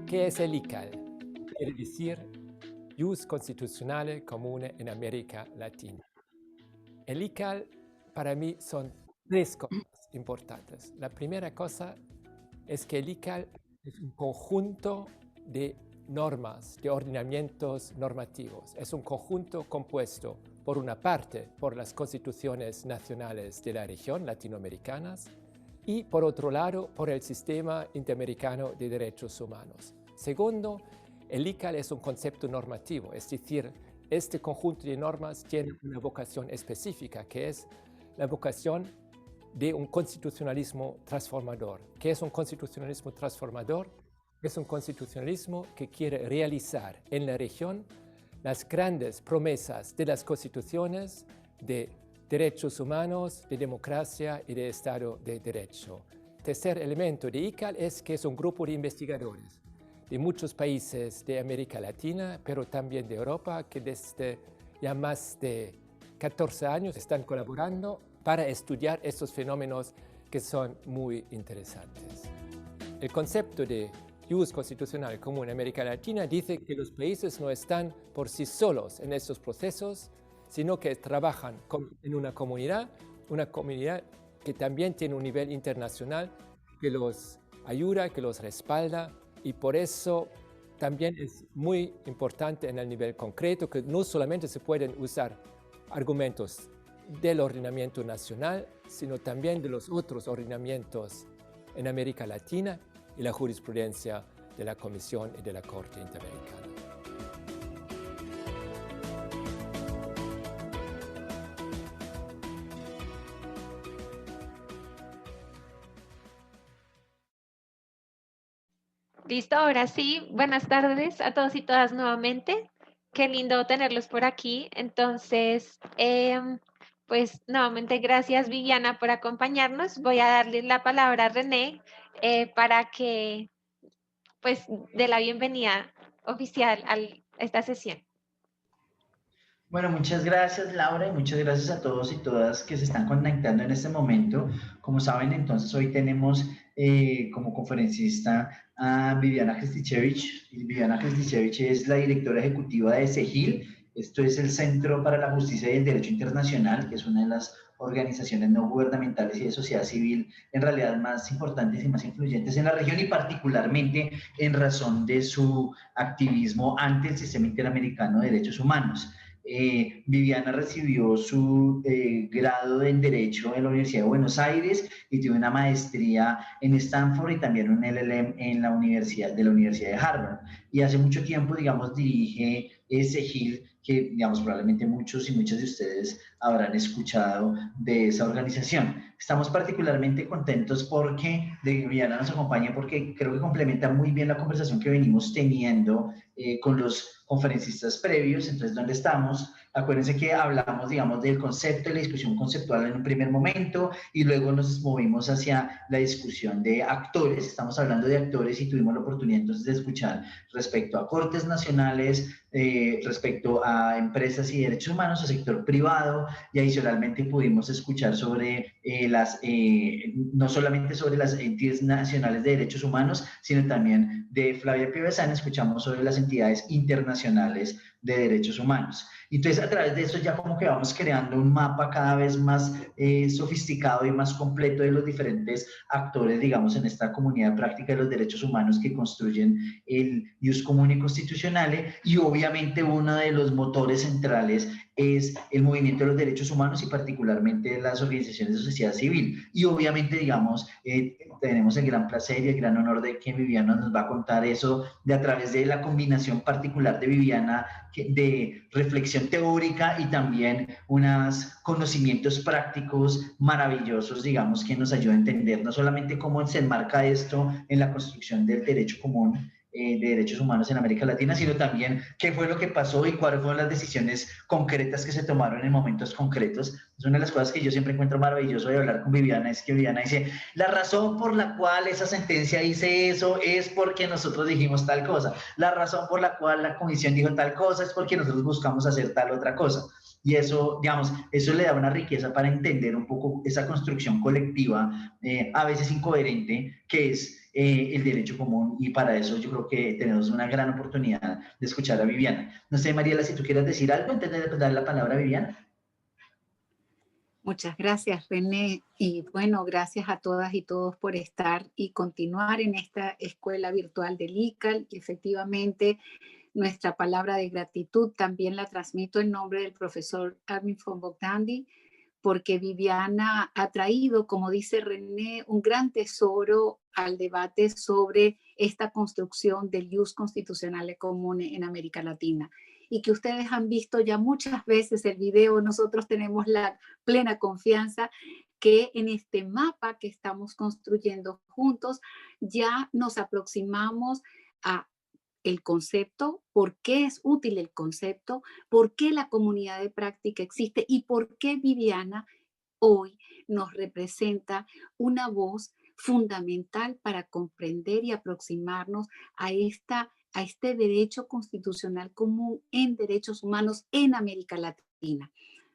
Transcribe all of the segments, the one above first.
¿Qué es el ICAL? Quiere decir Ius Constitucionale Comune en América Latina. El ICAL para mí son tres cosas importantes. La primera cosa es que el ICAL es un conjunto de normas, de ordenamientos normativos. Es un conjunto compuesto, por una parte, por las constituciones nacionales de la región latinoamericanas y, por otro lado, por el Sistema Interamericano de Derechos Humanos. Segundo, el ICAL es un concepto normativo, es decir, este conjunto de normas tiene una vocación específica, que es la vocación de un constitucionalismo transformador. ¿Qué es un constitucionalismo transformador? Es un constitucionalismo que quiere realizar en la región las grandes promesas de las constituciones de derechos humanos, de democracia y de Estado de Derecho. Tercer elemento de ICAL es que es un grupo de investigadores de muchos países de América Latina, pero también de Europa, que desde ya más de 14 años están colaborando para estudiar estos fenómenos que son muy interesantes. El concepto de Ius Constitucional Común en América Latina dice que los países no están por sí solos en estos procesos, sino que trabajan en una comunidad que también tiene un nivel internacional que los ayuda, que los respalda, y por eso también es muy importante en el nivel concreto que no solamente se pueden usar argumentos del ordenamiento nacional, sino también de los otros ordenamientos en América Latina y la jurisprudencia de la Comisión y de la Corte Interamericana. Listo, ahora sí. Buenas tardes a todos y todas nuevamente. Qué lindo tenerlos por aquí. Entonces, pues nuevamente gracias Viviana por acompañarnos. Voy a darle la palabra a René para que pues dé la bienvenida oficial a esta sesión. Bueno, muchas gracias Laura y muchas gracias a todos y todas que se están conectando en este momento. Como saben, entonces hoy tenemos como conferencista a Viviana Krstichevich. Viviana Krstichevich es la directora ejecutiva de CEGIL. Esto es el Centro para la Justicia y el Derecho Internacional, que es una de las organizaciones no gubernamentales y de sociedad civil en realidad más importantes y más influyentes en la región, y particularmente en razón de su activismo ante el Sistema Interamericano de Derechos Humanos. Viviana recibió su grado en Derecho en la Universidad de Buenos Aires y tiene una maestría en Stanford y también un LLM en la Universidad de Harvard. Y hace mucho tiempo, digamos, dirige CEGIL, que, digamos, probablemente muchos y muchas de ustedes habrán escuchado de esa organización. Estamos particularmente contentos porque Viviana nos acompaña, porque creo que complementa muy bien la conversación que venimos teniendo con los conferencistas previos. Entonces, ¿dónde estamos? Acuérdense que hablamos, digamos, del concepto, de la discusión conceptual en un primer momento y luego nos movimos hacia la discusión de actores. Estamos hablando de actores y tuvimos la oportunidad entonces de escuchar respecto a cortes nacionales, respecto a empresas y derechos humanos, a sector privado, y adicionalmente pudimos escuchar sobre no solamente sobre las entidades nacionales de derechos humanos, sino también de Flavia Piovesan escuchamos sobre las entidades internacionales de derechos humanos. Entonces, a través de eso ya como que vamos creando un mapa cada vez más sofisticado y más completo de los diferentes actores, digamos, en esta comunidad práctica de los derechos humanos que construyen el Ius Comune Constitucionale, y obviamente uno de los motores centrales es el movimiento de los derechos humanos y particularmente las organizaciones de sociedad civil. Y obviamente, digamos, tenemos el gran placer y el gran honor de que Viviana nos va a contar eso de a través de la combinación particular de Viviana de reflexión teórica y también unos conocimientos prácticos maravillosos, digamos, que nos ayuda a entender no solamente cómo se enmarca esto en la construcción del derecho común de derechos humanos en América Latina, sino también qué fue lo que pasó y cuáles fueron las decisiones concretas que se tomaron en momentos concretos. Es una de las cosas que yo siempre encuentro maravilloso de hablar con Viviana, es que Viviana dice, la razón por la cual esa sentencia dice eso es porque nosotros dijimos tal cosa, la razón por la cual la comisión dijo tal cosa es porque nosotros buscamos hacer tal otra cosa. Y eso, digamos, eso le da una riqueza para entender un poco esa construcción colectiva, a veces incoherente, que es el derecho común, y para eso yo creo que tenemos una gran oportunidad de escuchar a Viviana. No sé, Mariela, si tú quieres decir algo antes de dar la palabra a Viviana. Muchas gracias, René. Y bueno, gracias a todas y todos por estar y continuar en esta escuela virtual del ICAL. Y efectivamente, nuestra palabra de gratitud también la transmito en nombre del profesor Armin von Bogdandy, porque Viviana ha traído, como dice René, un gran tesoro al debate sobre esta construcción del ius constitucional común en América Latina. Y que ustedes han visto ya muchas veces el video, nosotros tenemos la plena confianza que en este mapa que estamos construyendo juntos ya nos aproximamos a el concepto, por qué es útil el concepto, por qué la comunidad de práctica existe y por qué Viviana hoy nos representa una voz fundamental para comprender y aproximarnos a este derecho constitucional común en derechos humanos en América Latina.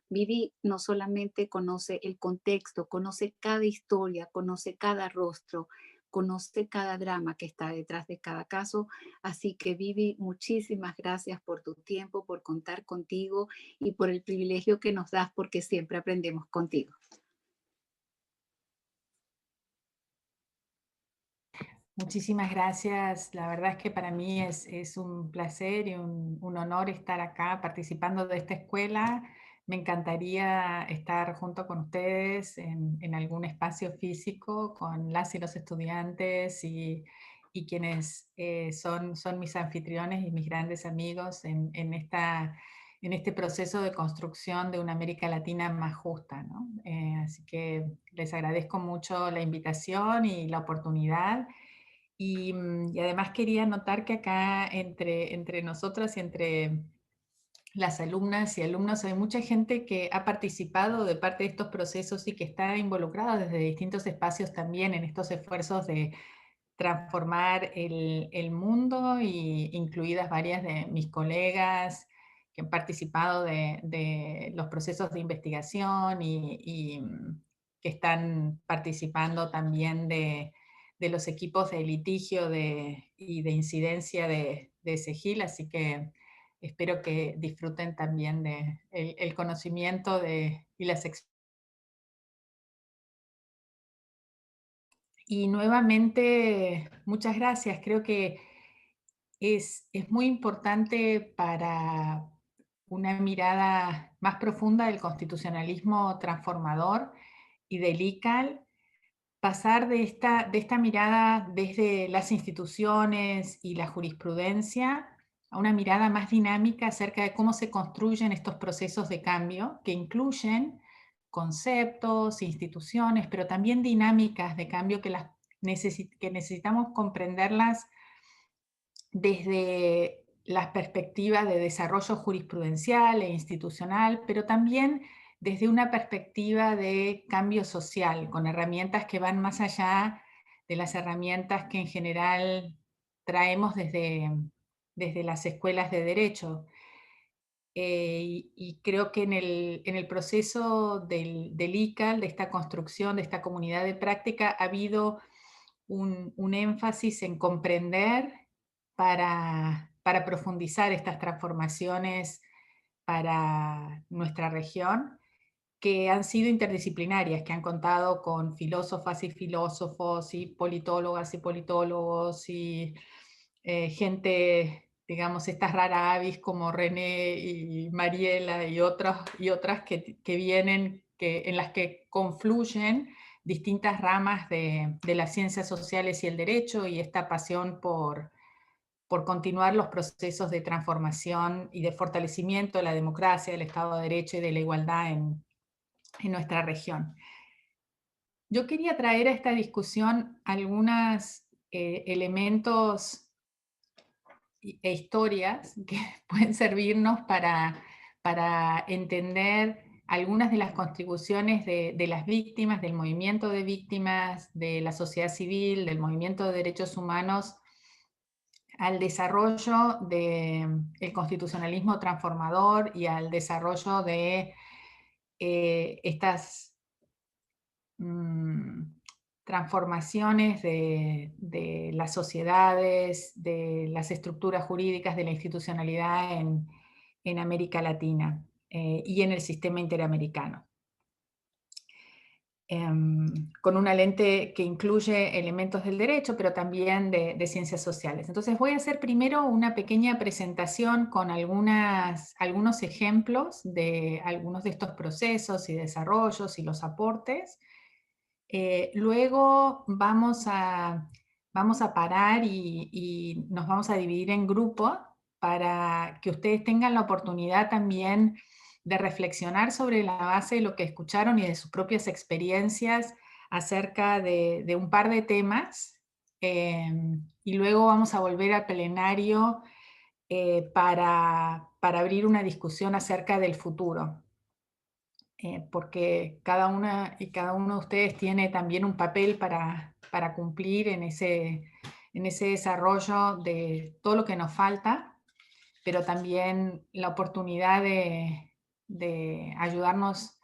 Vivi no solamente conoce el contexto, conoce cada historia, conoce cada rostro, conoce cada drama que está detrás de cada caso. Así que Vivi, muchísimas gracias por tu tiempo, por contar contigo y por el privilegio que nos das porque siempre aprendemos contigo. Muchísimas gracias. La verdad es que para mí es un placer y un honor estar acá participando de esta escuela. Me encantaría estar junto con ustedes en algún espacio físico con las y los estudiantes y quienes son mis anfitriones y mis grandes amigos en este proceso de construcción de una América Latina más justa, ¿no? Así que les agradezco mucho la invitación y la oportunidad. Y además quería notar que acá entre nosotras y entre las alumnas y alumnos hay mucha gente que ha participado de parte de estos procesos y que está involucrada desde distintos espacios también en estos esfuerzos de transformar el mundo, y incluidas varias de mis colegas que han participado de los procesos de investigación y que están participando también de los equipos de litigio y de incidencia de SEGIL, así que espero que disfruten también el conocimiento y las experiencias. Y nuevamente, muchas gracias. Creo que es muy importante para una mirada más profunda del constitucionalismo transformador y del ICAL pasar de esta mirada desde las instituciones y la jurisprudencia a una mirada más dinámica acerca de cómo se construyen estos procesos de cambio que incluyen conceptos, instituciones, pero también dinámicas de cambio que necesitamos comprenderlas desde las perspectivas de desarrollo jurisprudencial e institucional, pero también desde una perspectiva de cambio social, con herramientas que van más allá de las herramientas que en general traemos desde las escuelas de derecho. Y creo que en el proceso del ICAL, de esta construcción, de esta comunidad de práctica, ha habido un énfasis en comprender para profundizar estas transformaciones para nuestra región, que han sido interdisciplinarias, que han contado con filósofas y filósofos, y politólogas y politólogos, y gente, digamos, estas rara avis como René y Mariela y otras que vienen, en las que confluyen distintas ramas de las ciencias sociales y el derecho, y esta pasión por continuar los procesos de transformación y de fortalecimiento de la democracia, del Estado de Derecho y de la igualdad en nuestra región. Yo quería traer a esta discusión algunos elementos e historias que pueden servirnos para entender algunas de las contribuciones de las víctimas, del movimiento de víctimas, de la sociedad civil, del movimiento de derechos humanos, al desarrollo del constitucionalismo transformador y al desarrollo de estas transformaciones de las sociedades, de las estructuras jurídicas, de la institucionalidad en América Latina y en el sistema interamericano. Con una lente que incluye elementos del derecho, pero también de ciencias sociales. Entonces voy a hacer primero una pequeña presentación con algunos ejemplos de algunos de estos procesos y desarrollos y los aportes. Luego vamos a parar y nos vamos a dividir en grupos para que ustedes tengan la oportunidad también de reflexionar sobre la base de lo que escucharon y de sus propias experiencias acerca de un par de temas. Y luego vamos a volver al plenario para abrir una discusión acerca del futuro. Porque cada una y cada uno de ustedes tiene también un papel para cumplir en ese desarrollo de todo lo que nos falta, pero también la oportunidad de ayudarnos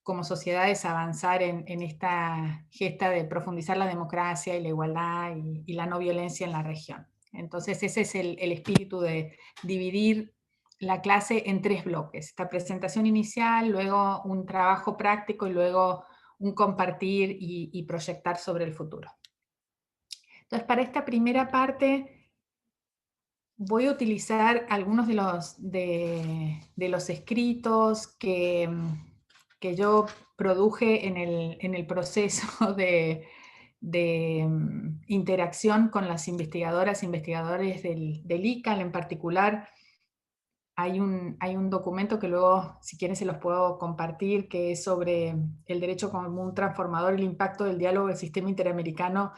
como sociedades a avanzar en esta gesta de profundizar la democracia y la igualdad y la no violencia en la región. Entonces ese es el espíritu de dividir la clase en 3 bloques. Esta presentación inicial, luego un trabajo práctico y luego un compartir y proyectar sobre el futuro. Entonces para esta primera parte voy a utilizar algunos de los escritos que yo produje en el proceso de interacción con las investigadoras e investigadores del ICAL. En particular, hay un documento que luego, si quieren, se los puedo compartir, que es sobre el derecho como un transformador, el impacto del diálogo del sistema interamericano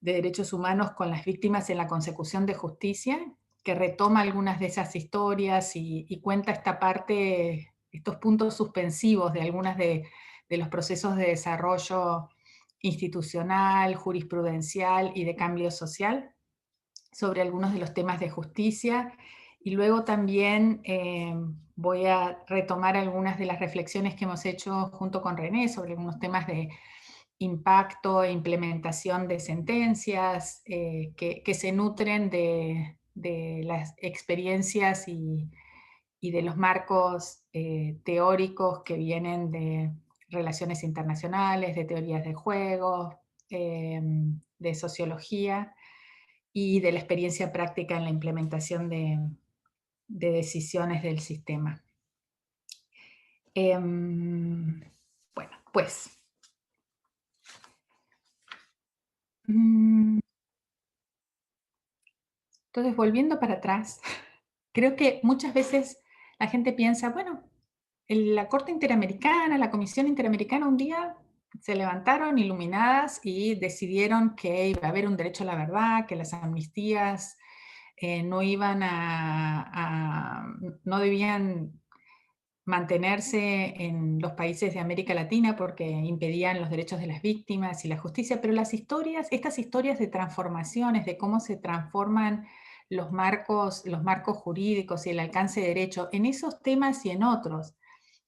de derechos humanos con las víctimas en la consecución de justicia, que retoma algunas de esas historias y cuenta esta parte, estos puntos suspensivos de algunas de los procesos de desarrollo institucional, jurisprudencial y de cambio social sobre algunos de los temas de justicia. Y luego también voy a retomar algunas de las reflexiones que hemos hecho junto con René sobre algunos temas de impacto e implementación de sentencias que se nutren de las experiencias y de los marcos teóricos que vienen de relaciones internacionales, de teorías de juego, de sociología y de la experiencia práctica en la implementación de decisiones del sistema. Bueno, pues entonces, volviendo para atrás, creo que muchas veces la gente piensa, bueno, la Corte Interamericana, la Comisión Interamericana, un día se levantaron iluminadas y decidieron que iba a haber un derecho a la verdad, que las amnistías no debían mantenerse en los países de América Latina porque impedían los derechos de las víctimas y la justicia, pero estas historias de transformaciones, de cómo se transforman los marcos jurídicos y el alcance de derecho en esos temas y en otros,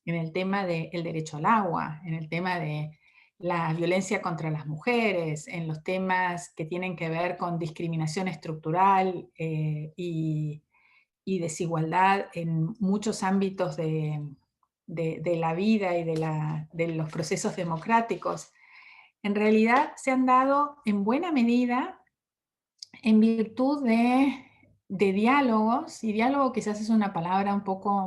en el tema del derecho al agua, en el tema de la violencia contra las mujeres, en los temas que tienen que ver con discriminación estructural y desigualdad en muchos ámbitos de la vida y de los procesos democráticos, en realidad se han dado en buena medida en virtud de diálogos, y diálogo quizás es una palabra un poco,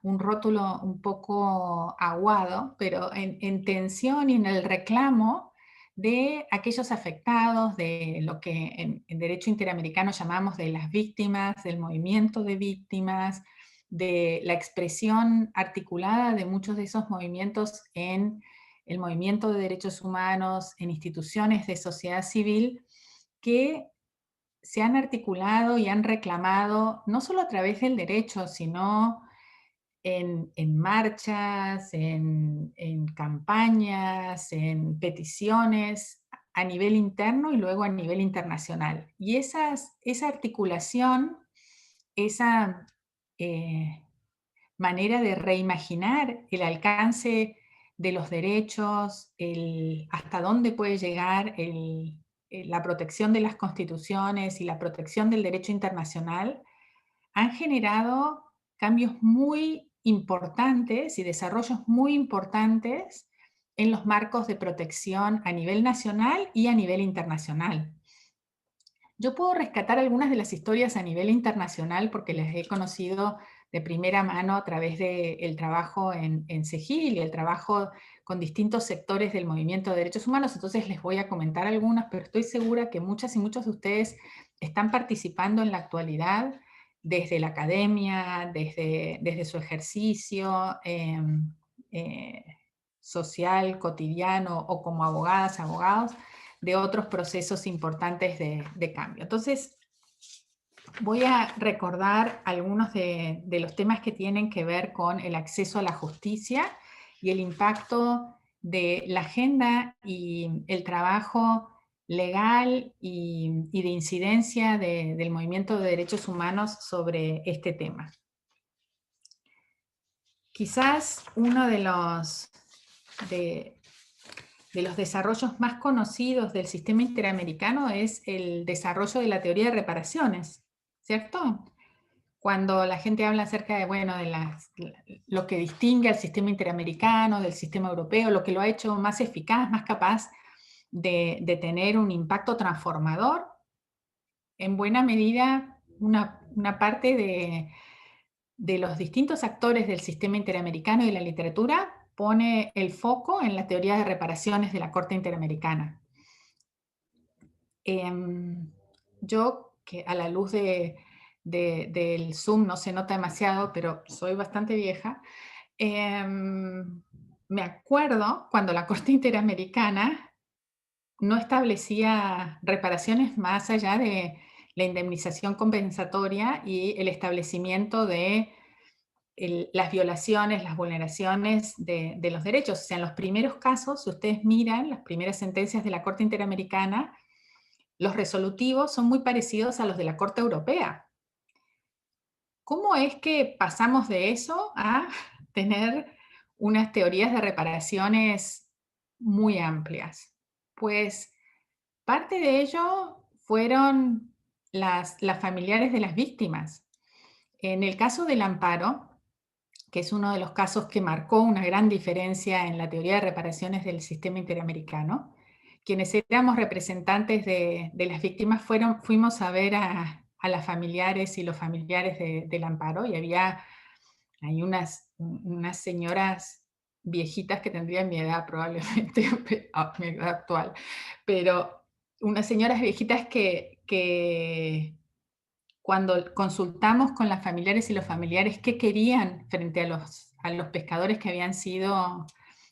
un rótulo un poco aguado, pero en tensión y en el reclamo de aquellos afectados, de lo que en derecho interamericano llamamos de las víctimas, del movimiento de víctimas, de la expresión articulada de muchos de esos movimientos en el movimiento de derechos humanos, en instituciones de sociedad civil, que se han articulado y han reclamado, no solo a través del derecho, sino en marchas, en campañas, en peticiones a nivel interno y luego a nivel internacional. Y esa articulación, esa manera de reimaginar el alcance de los derechos, hasta dónde puede llegar la protección de las constituciones y la protección del derecho internacional, han generado cambios muy importantes y desarrollos muy importantes en los marcos de protección a nivel nacional y a nivel internacional. Yo puedo rescatar algunas de las historias a nivel internacional porque las he conocido de primera mano a través del trabajo en CEGIL y el trabajo con distintos sectores del movimiento de derechos humanos. Entonces les voy a comentar algunas, pero estoy segura que muchas y muchos de ustedes están participando en la actualidad desde la academia, desde su ejercicio social, cotidiano o como abogadas, abogados, de otros procesos importantes de cambio. Entonces, voy a recordar algunos de los temas que tienen que ver con el acceso a la justicia y el impacto de la agenda y el trabajo legal y de incidencia del movimiento de derechos humanos sobre este tema. Quizás uno de los desarrollos más conocidos del sistema interamericano es el desarrollo de la teoría de reparaciones, ¿cierto? Cuando la gente habla acerca de, bueno, lo que distingue al sistema interamericano del sistema europeo, lo que lo ha hecho más eficaz, más capaz de tener un impacto transformador, en buena medida una parte de los distintos actores del sistema interamericano y de la literatura pone el foco en la teoría de reparaciones de la Corte Interamericana. Yo, que a la luz del Zoom no se nota demasiado, pero soy bastante vieja, me acuerdo cuando la Corte Interamericana no establecía reparaciones más allá de la indemnización compensatoria y el establecimiento de las violaciones, las vulneraciones de los derechos. O sea, en los primeros casos, si ustedes miran las primeras sentencias de la Corte Interamericana, los resolutivos son muy parecidos a los de la Corte Europea. ¿Cómo es que pasamos de eso a tener unas teorías de reparaciones muy amplias? Pues parte de ello fueron las familiares de las víctimas. En el caso del amparo, que es uno de los casos que marcó una gran diferencia en la teoría de reparaciones del sistema interamericano, quienes éramos representantes de las víctimas fuimos a ver a las familiares y los familiares del amparo, y hay unas señoras viejitas que tendrían mi edad probablemente, mi edad actual, pero unas señoras viejitas que cuando consultamos con las familiares y los familiares qué querían frente a los pescadores que habían sido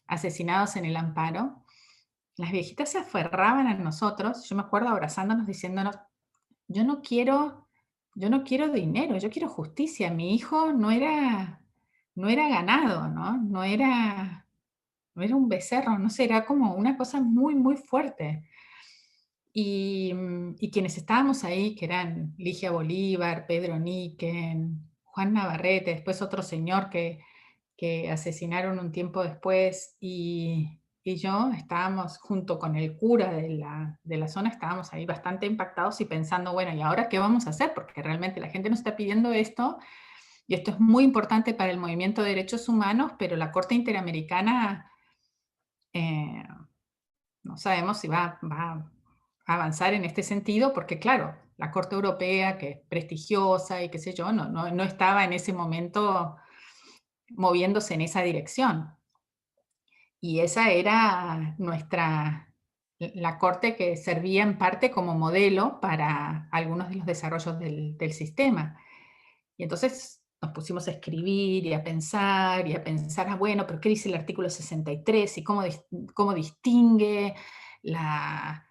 asesinados en el amparo, las viejitas se aferraban a nosotros, yo me acuerdo abrazándonos diciéndonos, yo no quiero dinero, yo quiero justicia, mi hijo no era ganado, no era un becerro, no sé, era como una cosa muy, muy fuerte. Y quienes estábamos ahí, que eran Ligia Bolívar, Pedro Níquel, Juan Navarrete, después otro señor que asesinaron un tiempo después, y yo estábamos junto con el cura de la zona, estábamos ahí bastante impactados y pensando, bueno, ¿y ahora qué vamos a hacer? Porque realmente la gente nos está pidiendo esto, y esto es muy importante para el movimiento de derechos humanos, pero la Corte Interamericana no sabemos si va a avanzar en este sentido, porque claro, la Corte Europea, que es prestigiosa y qué sé yo, no estaba en ese momento moviéndose en esa dirección. Y esa era la Corte que servía en parte como modelo para algunos de los desarrollos del sistema. Y entonces nos pusimos a escribir y a pensar, bueno, pero ¿qué dice el artículo 63? ¿Y cómo distingue la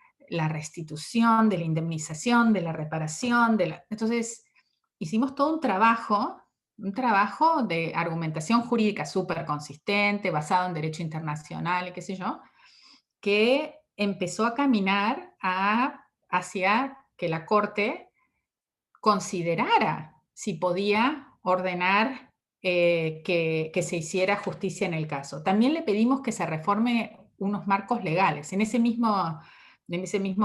restitución, de la indemnización, de la reparación? Entonces hicimos todo un trabajo de argumentación jurídica súper consistente, basado en derecho internacional y qué sé yo, que empezó a caminar hacia que la Corte considerara si podía ordenar que se hiciera justicia en el caso. También le pedimos que se reforme unos marcos legales en ese mismo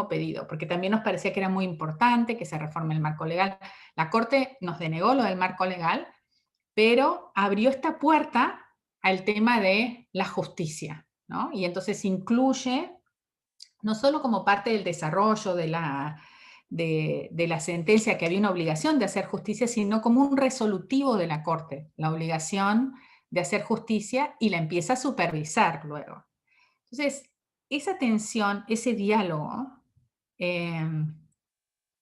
pedido, porque también nos parecía que era muy importante que se reforme el marco legal. La Corte nos denegó lo del marco legal, pero abrió esta puerta al tema de la justicia, ¿no? Y entonces incluye, no solo como parte del desarrollo de la sentencia que había una obligación de hacer justicia, sino como un resolutivo de la Corte, la obligación de hacer justicia, y la empieza a supervisar luego. Entonces, esa tensión, ese diálogo,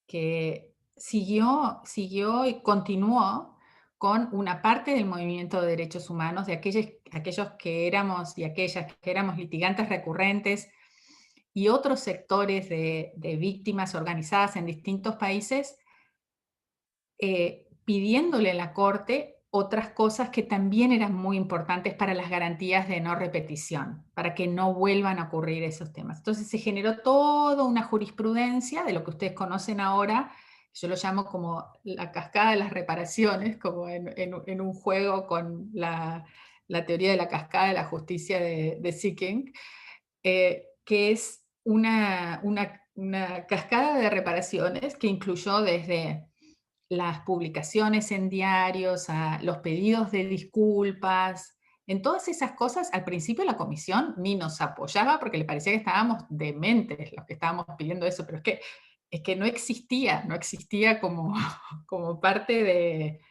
que siguió y continuó con una parte del movimiento de derechos humanos, de aquellos que éramos y aquellas que éramos litigantes recurrentes, y otros sectores de víctimas organizadas en distintos países, pidiéndole a la Corte otras cosas que también eran muy importantes para las garantías de no repetición, para que no vuelvan a ocurrir esos temas. Entonces se generó toda una jurisprudencia de lo que ustedes conocen ahora. Yo lo llamo como la cascada de las reparaciones, como en un juego con la teoría de la cascada de la justicia de Seeking, que es una cascada de reparaciones que incluyó desde las publicaciones en diarios, a los pedidos de disculpas. En todas esas cosas, al principio la comisión ni nos apoyaba porque le parecía que estábamos dementes los que estábamos pidiendo eso, pero es que no existía como, como parte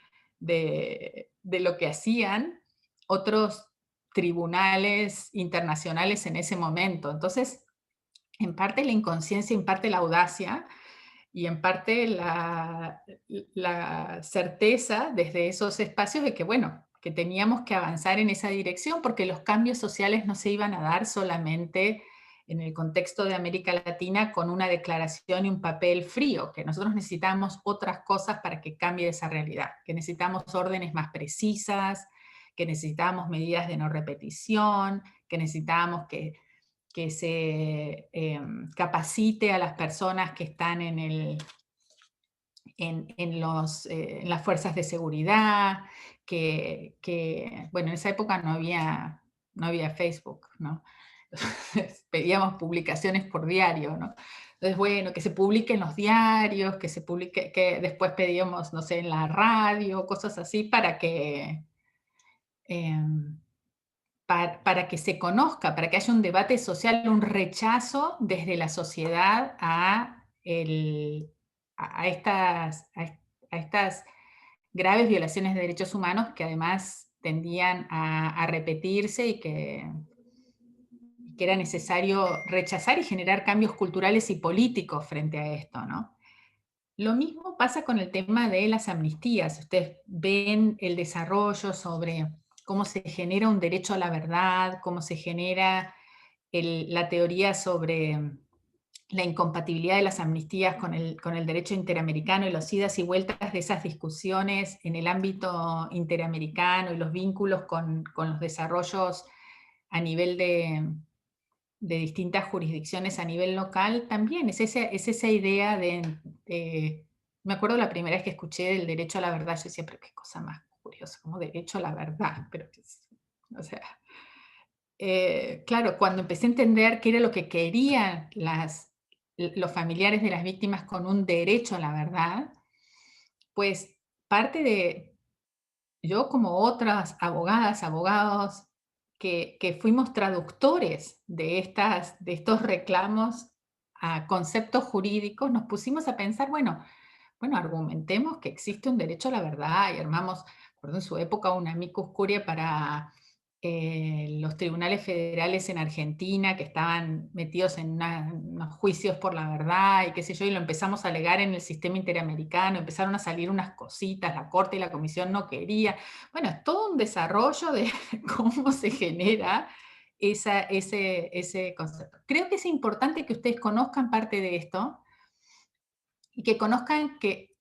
de lo que hacían otros tribunales internacionales en ese momento. Entonces, en parte la inconsciencia, en parte la audacia, y en parte la certeza desde esos espacios de que, bueno, que teníamos que avanzar en esa dirección porque los cambios sociales no se iban a dar solamente en el contexto de América Latina con una declaración y un papel frío, que nosotros necesitamos otras cosas para que cambie esa realidad, que necesitamos órdenes más precisas, que necesitamos medidas de no repetición, que necesitamos que se capacite a las personas que están en las fuerzas de seguridad, bueno, en esa época no había Facebook, ¿no? Pedíamos publicaciones por diario, ¿no? Entonces, bueno, que se publique en los diarios, que después pedíamos, no sé, en la radio, cosas así, para que se conozca, para que haya un debate social, un rechazo desde la sociedad a estas graves violaciones de derechos humanos que además tendían a repetirse y que era necesario rechazar y generar cambios culturales y políticos frente a esto, ¿no? Lo mismo pasa con el tema de las amnistías. Ustedes ven el desarrollo sobre cómo se genera un derecho a la verdad, cómo se genera la teoría sobre la incompatibilidad de las amnistías con el derecho interamericano y los idas y vueltas de esas discusiones en el ámbito interamericano y los vínculos con los desarrollos a nivel de distintas jurisdicciones a nivel local. También es esa idea me acuerdo la primera vez que escuché el derecho a la verdad, yo decía, pero qué cosa más curiosa, como derecho a la verdad, pero o sea, claro, cuando empecé a entender qué era lo que querían los familiares de las víctimas con un derecho a la verdad, pues parte de yo, como otras abogadas, abogados, que fuimos traductores de estos reclamos a conceptos jurídicos, nos pusimos a pensar, bueno, argumentemos que existe un derecho a la verdad, y armamos, recuerdo en su época, un amicus curiae para los tribunales federales en Argentina que estaban metidos en unos juicios por la verdad y qué sé yo, y lo empezamos a alegar en el sistema interamericano, empezaron a salir unas cositas, la Corte y la Comisión no quería. Bueno, es todo un desarrollo de cómo se genera ese concepto. Creo que es importante que ustedes conozcan parte de esto y que conozcan que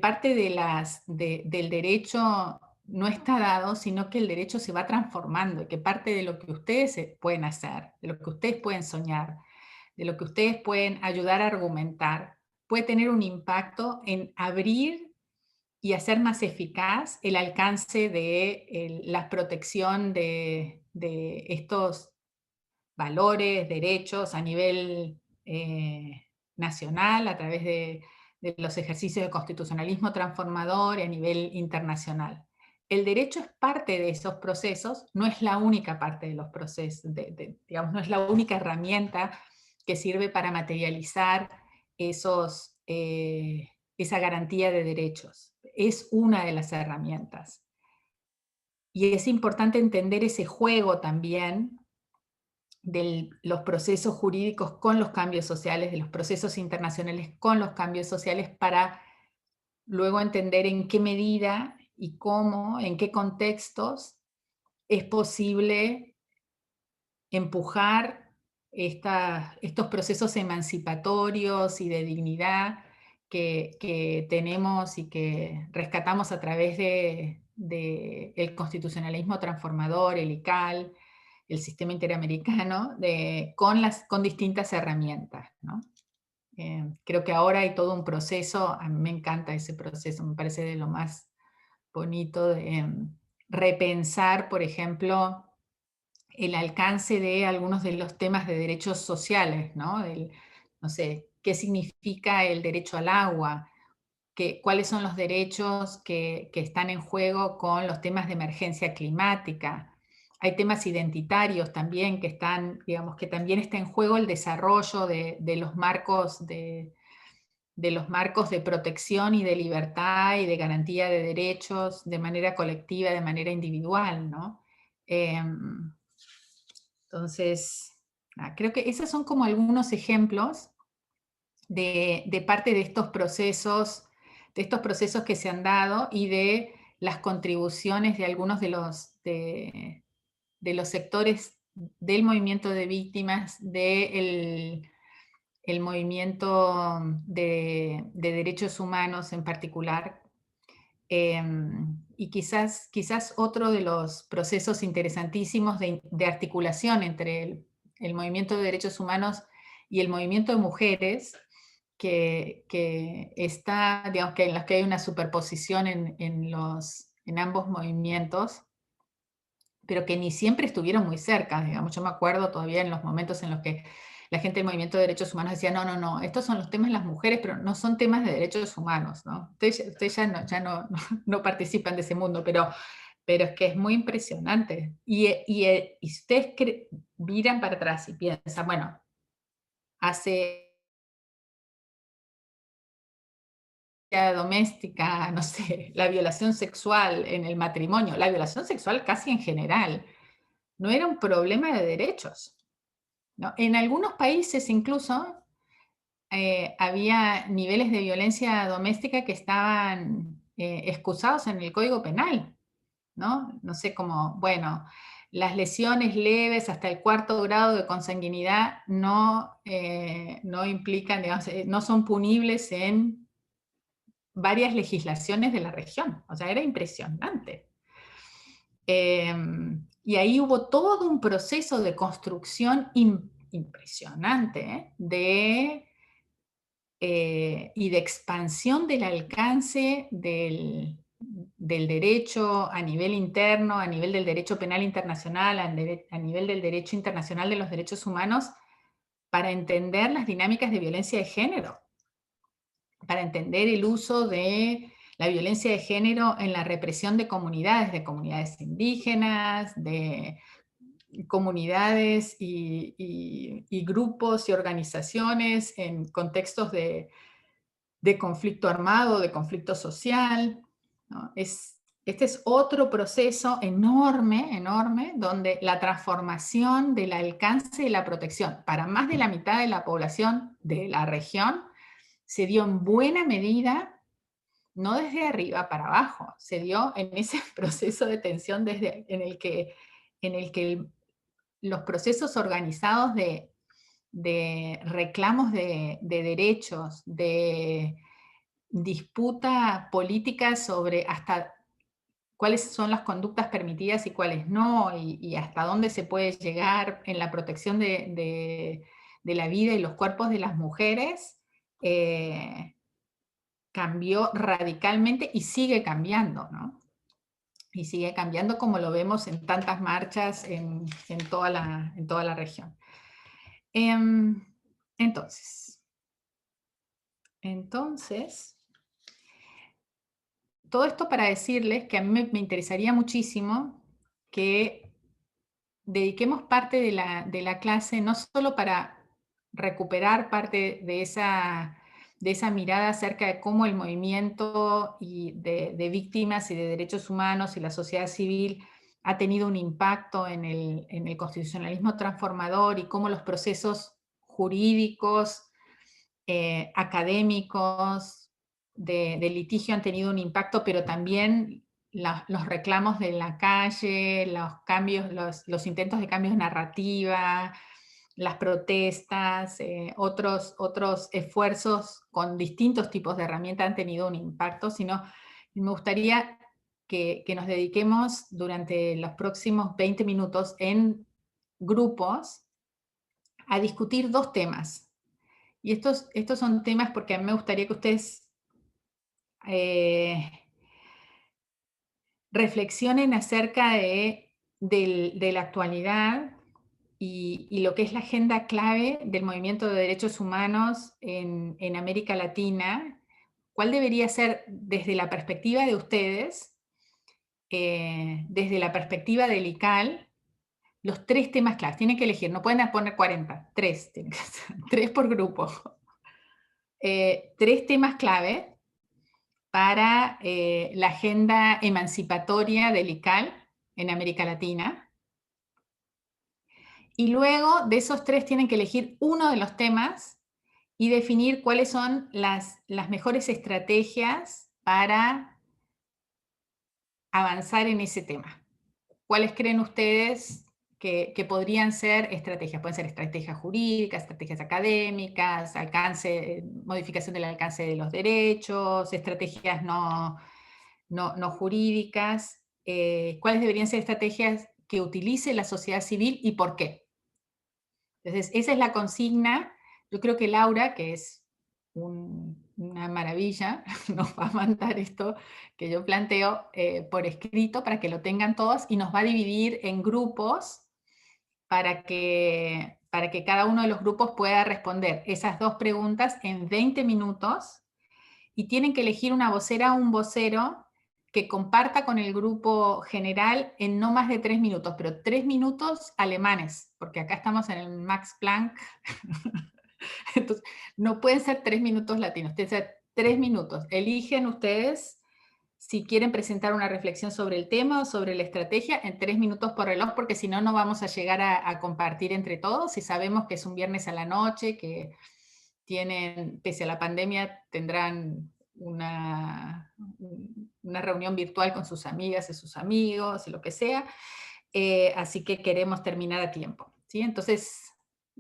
parte del derecho no está dado, sino que el derecho se va transformando y que parte de lo que ustedes pueden hacer, de lo que ustedes pueden soñar, de lo que ustedes pueden ayudar a argumentar, puede tener un impacto en abrir y hacer más eficaz el alcance de la protección de estos valores, derechos a nivel nacional, a través de los ejercicios de constitucionalismo transformador y a nivel internacional. El derecho es parte de esos procesos, no es la única parte de los procesos, digamos, no es la única herramienta que sirve para materializar esa garantía de derechos. Es una de las herramientas. Y es importante entender ese juego también de los procesos jurídicos con los cambios sociales, de los procesos internacionales con los cambios sociales, para luego entender en qué medida y cómo, en qué contextos es posible empujar estos procesos emancipatorios y de dignidad que tenemos y que rescatamos a través del constitucionalismo transformador, el ICAL, el sistema interamericano, con distintas herramientas, ¿no? Creo que ahora hay todo un proceso, a mí me encanta ese proceso, me parece de lo más bonito de repensar, por ejemplo, el alcance de algunos de los temas de derechos sociales, ¿no? No sé, ¿qué significa el derecho al agua? ¿Cuáles son los derechos que están en juego con los temas de emergencia climática? Hay temas identitarios también que están, digamos, que también está en juego el desarrollo de los marcos de protección y de libertad y de garantía de derechos de manera colectiva, de manera individual, ¿no? Entonces, creo que esos son como algunos ejemplos de parte de estos procesos que se han dado y de las contribuciones de algunos de los sectores del movimiento de víctimas, del el movimiento de derechos humanos en particular. Y quizás otro de los procesos interesantísimos de articulación entre el movimiento de derechos humanos y el movimiento de mujeres, que está, digamos, en los que hay una superposición en ambos movimientos, pero que ni siempre estuvieron muy cerca, digamos. Yo me acuerdo todavía en los momentos en los que la gente del movimiento de derechos humanos decía, no, estos son los temas de las mujeres, pero no son temas de derechos humanos, ¿no? Ustedes ya no participan de ese mundo, pero es que es muy impresionante. Y ustedes miran para atrás y piensan, bueno, hace doméstica, no sé, la violación sexual en el matrimonio, la violación sexual casi en general, no era un problema de derechos, ¿no? En algunos países incluso había niveles de violencia doméstica que estaban excusados en el Código Penal, ¿no? No sé cómo, bueno, las lesiones leves hasta el 4º grado de consanguinidad no implican, digamos, no son punibles en varias legislaciones de la región. O sea, era impresionante. Y ahí hubo todo un proceso de construcción impresionante y de expansión del alcance del derecho a nivel interno, a nivel del derecho penal internacional, a nivel del derecho internacional de los derechos humanos, para entender las dinámicas de violencia de género, para entender el uso de la violencia de género en la represión de comunidades indígenas, de comunidades y grupos y organizaciones en contextos de conflicto armado, de conflicto social, ¿no? Este es otro proceso enorme, donde la transformación del alcance de la protección para más de la mitad de la población de la región se dio en buena medida, no desde arriba para abajo, se dio en ese proceso de tensión en el que los procesos organizados de reclamos de derechos, de disputa política sobre hasta cuáles son las conductas permitidas y cuáles no, y hasta dónde se puede llegar en la protección de la vida y los cuerpos de las mujeres, cambió radicalmente y sigue cambiando, ¿no? Y sigue cambiando como lo vemos en tantas marchas en toda la región. Entonces, todo esto para decirles que a mí me interesaría muchísimo que dediquemos parte de la clase no solo para recuperar parte de esa mirada acerca de cómo el movimiento de víctimas y de derechos humanos y la sociedad civil ha tenido un impacto en el constitucionalismo transformador y cómo los procesos jurídicos, académicos, de litigio han tenido un impacto, pero también los reclamos de la calle, los cambios, los intentos de cambios de narrativa, las protestas, otros esfuerzos con distintos tipos de herramientas han tenido un impacto, sino me gustaría que nos dediquemos durante los próximos 20 minutos en grupos a discutir dos temas. Y estos son temas porque a mí me gustaría que ustedes reflexionen acerca de la actualidad y lo que es la agenda clave del movimiento de derechos humanos en América Latina. ¿Cuál debería ser, desde la perspectiva de ustedes, desde la perspectiva del ICAL, los tres temas claves? Tienen que elegir, no pueden poner 40, 3, tienen que ser 3 por grupo. 3 temas clave para la agenda emancipatoria del ICAL en América Latina. Y luego de esos 3 tienen que elegir uno de los temas y definir cuáles son las mejores estrategias para avanzar en ese tema. ¿Cuáles creen ustedes que podrían ser estrategias? Pueden ser estrategias jurídicas, estrategias académicas, modificación del alcance de los derechos, estrategias no jurídicas. ¿Cuáles deberían ser estrategias que utilice la sociedad civil y por qué? Entonces, esa es la consigna. Yo creo que Laura, que es una maravilla, nos va a mandar esto que yo planteo por escrito para que lo tengan todos y nos va a dividir en grupos para que cada uno de los grupos pueda responder esas 2 preguntas en 20 minutos y tienen que elegir una vocera o un vocero que comparta con el grupo general en no más de 3 minutos, pero 3 minutos alemanes, porque acá estamos en el Max Planck. Entonces, no pueden ser 3 minutos latinos, tienen que ser 3 minutos. Eligen ustedes si quieren presentar una reflexión sobre el tema o sobre la estrategia en 3 minutos por reloj, porque si no, no vamos a llegar a compartir entre todos. Y sabemos que es un viernes a la noche, que tienen, pese a la pandemia, tendrán una reunión virtual con sus amigas y sus amigos, y lo que sea. Así que queremos terminar a tiempo, ¿sí? Entonces,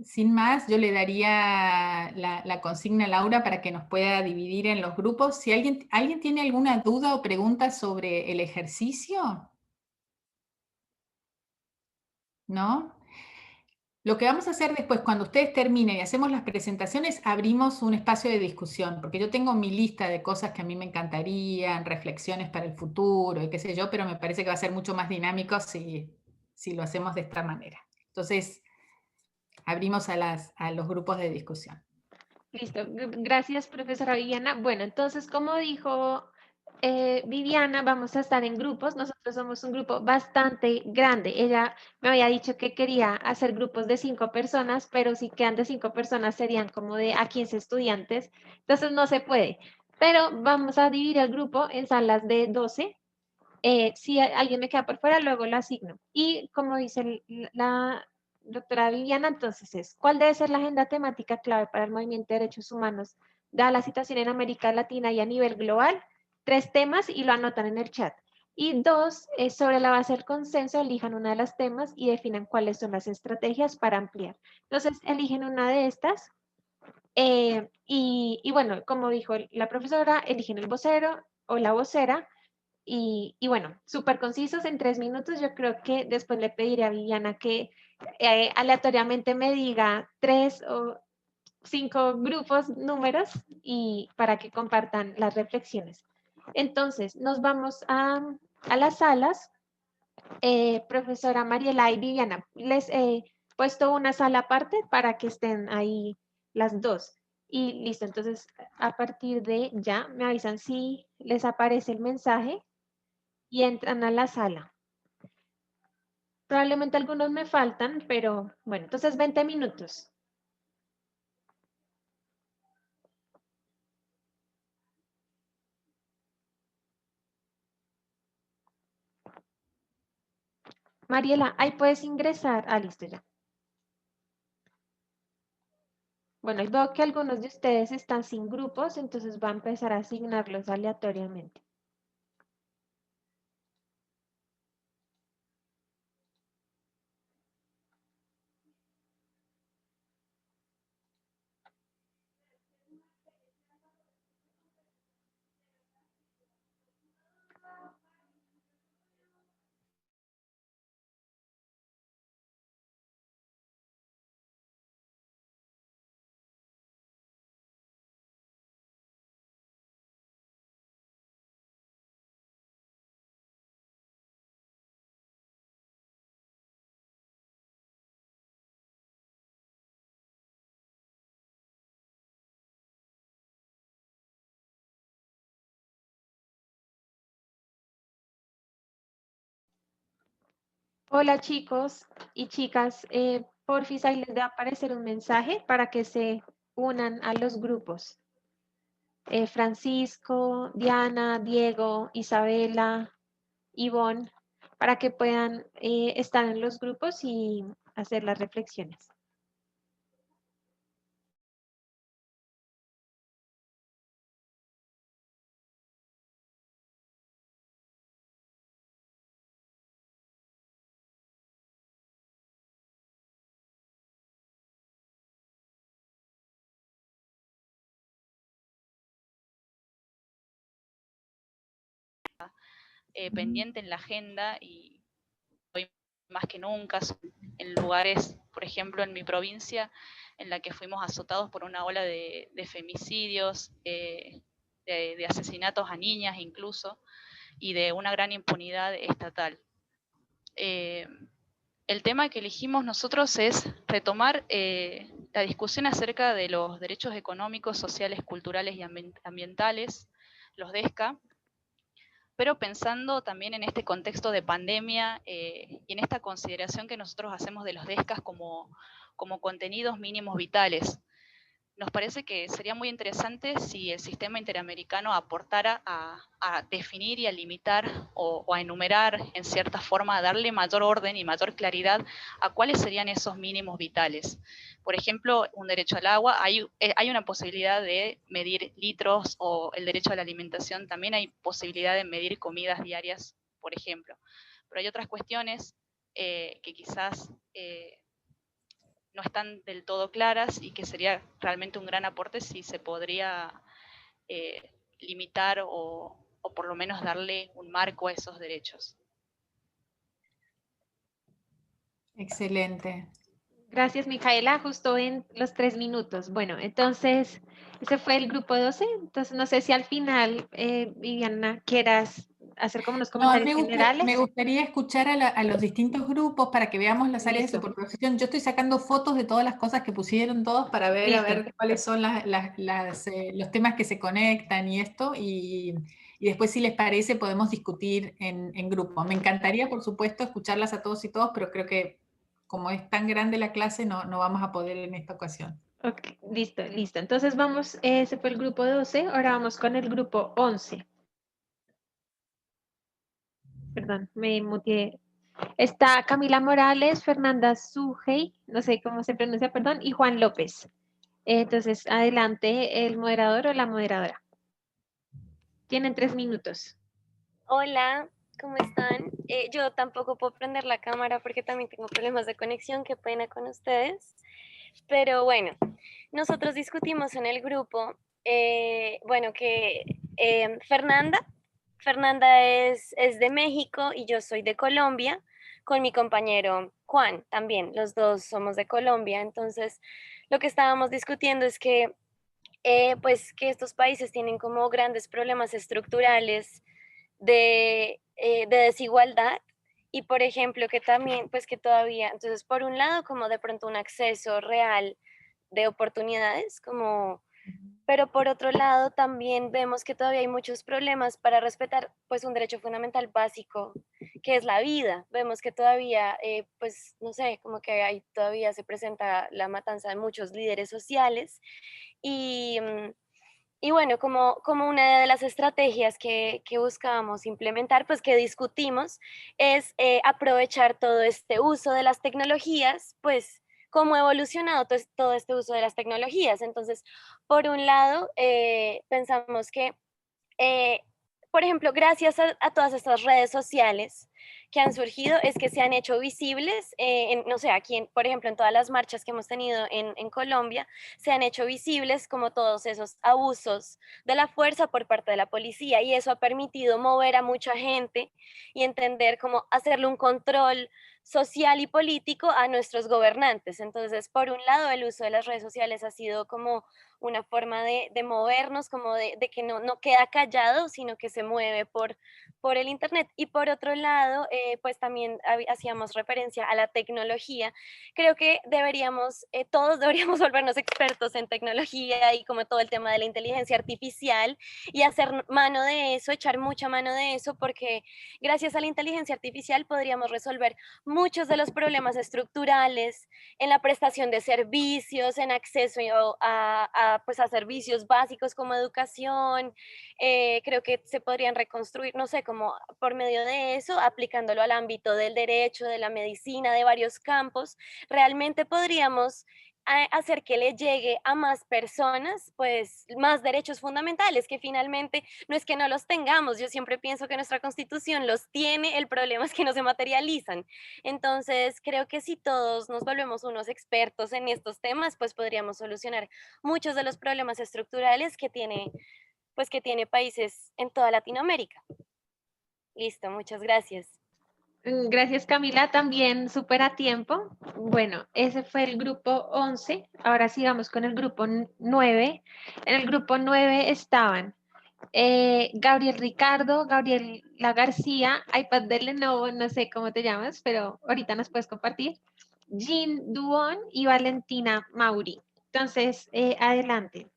sin más, yo le daría la consigna a Laura para que nos pueda dividir en los grupos. Si alguien tiene alguna duda o pregunta sobre el ejercicio, ¿no? Lo que vamos a hacer después, cuando ustedes terminen y hacemos las presentaciones, abrimos un espacio de discusión, porque yo tengo mi lista de cosas que a mí me encantarían, reflexiones para el futuro y qué sé yo, pero me parece que va a ser mucho más dinámico si lo hacemos de esta manera. Entonces, abrimos a los grupos de discusión. Listo, gracias profesora Viviana. Bueno, entonces como dijo Viviana, vamos a estar en grupos. Nosotros somos un grupo bastante grande. Ella me había dicho que quería hacer grupos de 5 personas, pero si quedan de 5 personas serían como de a 15 estudiantes. Entonces no se puede. Pero vamos a dividir el grupo en salas de 12. Si alguien me queda por fuera, luego lo asigno. Y como dice la doctora Viviana, entonces ¿cuál debe ser la agenda temática clave para el movimiento de derechos humanos, dada la situación en América Latina y a nivel global? 3 temas y lo anotan en el chat. Y 2, sobre la base del consenso, elijan una de las temas y definan cuáles son las estrategias para ampliar. Entonces, eligen una de estas. Y bueno, como dijo la profesora, eligen el vocero o la vocera. Y bueno, súper concisos en 3 minutos. Yo creo que después le pediré a Viviana que aleatoriamente me diga 3 o 5 grupos, números, y para que compartan las reflexiones. Entonces, nos vamos a las salas. Profesora Mariela y Viviana, les he puesto una sala aparte para que estén ahí las dos. Y listo, entonces a partir de ya me avisan si les aparece el mensaje y entran a la sala. Probablemente algunos me faltan, pero bueno, entonces 20 minutos. Mariela, ahí puedes ingresar. Ah, listo ya. Bueno, veo que algunos de ustedes están sin grupos, entonces va a empezar a asignarlos aleatoriamente. Hola chicos y chicas, porfis ahí les va a aparecer un mensaje para que se unan a los grupos. Francisco, Diana, Diego, Isabela, Ivonne, para que puedan estar en los grupos y hacer las reflexiones. Pendiente en la agenda y hoy más que nunca en lugares, por ejemplo, en mi provincia, en la que fuimos azotados por una ola de femicidios, de asesinatos a niñas incluso, y de una gran impunidad estatal. El tema que elegimos nosotros es retomar la discusión acerca de los derechos económicos, sociales, culturales y ambientales, los DESCA, pero pensando también en este contexto de pandemia y en esta consideración que nosotros hacemos de los DESCAS como contenidos mínimos vitales. Nos parece que sería muy interesante si el sistema interamericano aportara a definir y a limitar o a enumerar en cierta forma, a darle mayor orden y mayor claridad a cuáles serían esos mínimos vitales. Por ejemplo, un derecho al agua, hay una posibilidad de medir litros, o el derecho a la alimentación, también hay posibilidad de medir comidas diarias, por ejemplo. Pero hay otras cuestiones que quizás no están del todo claras y que sería realmente un gran aporte si se podría limitar o por lo menos darle un marco a esos derechos. Excelente. Gracias, Micaela, justo en los 3 minutos. Bueno, entonces, ese fue el grupo 12. Entonces, no sé si al final, Viviana, quieras hacer como unos comentarios generales. Me gustaría escuchar a los distintos grupos para que veamos las áreas de superprofesión. Yo estoy sacando fotos de todas las cosas que pusieron todos para ver, a ver cuáles son los temas que se conectan y esto, y después, si les parece, podemos discutir en grupo. Me encantaría, por supuesto, escucharlas a todos y todos, pero creo que como es tan grande la clase, no vamos a poder en esta ocasión. Ok, listo. Entonces vamos, ese fue el grupo 12, ahora vamos con el grupo 11. Perdón, me muteé. Está Camila Morales, Fernanda Sujei, no sé cómo se pronuncia, perdón, y Juan López. Entonces, adelante, el moderador o la moderadora. Tienen 3 minutos. Hola, ¿cómo están? Yo tampoco puedo prender la cámara porque también tengo problemas de conexión, qué pena con ustedes. Pero bueno, nosotros discutimos en el grupo, bueno, que Fernanda es de México y yo soy de Colombia, con mi compañero Juan también, los dos somos de Colombia. Entonces, lo que estábamos discutiendo es que, pues, que estos países tienen como grandes problemas estructurales de desigualdad y, por ejemplo, que también, pues que todavía, entonces, por un lado, como de pronto un acceso real de oportunidades, como, pero por otro lado también vemos que todavía hay muchos problemas para respetar pues un derecho fundamental básico que es la vida. Vemos que todavía pues no sé, como que ahí todavía se presenta la matanza de muchos líderes sociales y, y bueno, como una de las estrategias que buscábamos implementar, pues que discutimos, es aprovechar todo este uso de las tecnologías, pues cómo ha evolucionado todo este uso de las tecnologías. Entonces, por un lado, pensamos que eh, por ejemplo, gracias a todas estas redes sociales que han surgido, es que se han hecho visibles, no sé, aquí, por ejemplo, en todas las marchas que hemos tenido en Colombia, se han hecho visibles como todos esos abusos de la fuerza por parte de la policía y eso ha permitido mover a mucha gente y entender cómo hacerle un control social y político a nuestros gobernantes. Entonces, por un lado, el uso de las redes sociales ha sido como una forma de movernos, como de que no queda callado, sino que se mueve por el Internet. Y por otro lado, pues también hacíamos referencia a la tecnología. Creo que deberíamos, todos deberíamos volvernos expertos en tecnología y como todo el tema de la inteligencia artificial y hacer mano de eso, echar mucha mano de eso, porque gracias a la inteligencia artificial podríamos resolver muchos de los problemas estructurales en la prestación de servicios, en acceso pues, a servicios básicos como educación. Creo que se podrían reconstruir, no sé, como por medio de eso, aplicándolo al ámbito del derecho, de la medicina, de varios campos, realmente podríamos hacer que le llegue a más personas, pues más derechos fundamentales, que finalmente no es que no los tengamos, yo siempre pienso que nuestra constitución los tiene, el problema es que no se materializan. Entonces, creo que si todos nos volvemos unos expertos en estos temas, pues podríamos solucionar muchos de los problemas estructurales pues que tiene países en toda Latinoamérica. Listo, muchas gracias. Gracias, Camila, también súper a tiempo. Bueno, ese fue el grupo 11. Ahora sigamos con el grupo 9. En el grupo 9 estaban Gabriel Ricardo, Gabriela García, iPad de Lenovo, no sé cómo te llamas, pero ahorita nos puedes compartir. Jean Duon y Valentina Mauri. Entonces, adelante.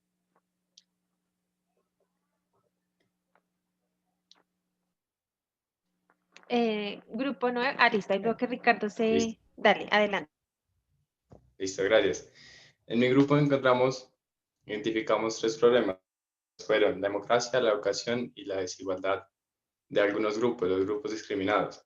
Grupo 9. Ah, listo. Ahí veo que Ricardo se... Listo. Dale, adelante. Listo, gracias. En mi grupo identificamos 3 problemas. Fueron la democracia, la educación y la desigualdad de algunos grupos, los grupos discriminados.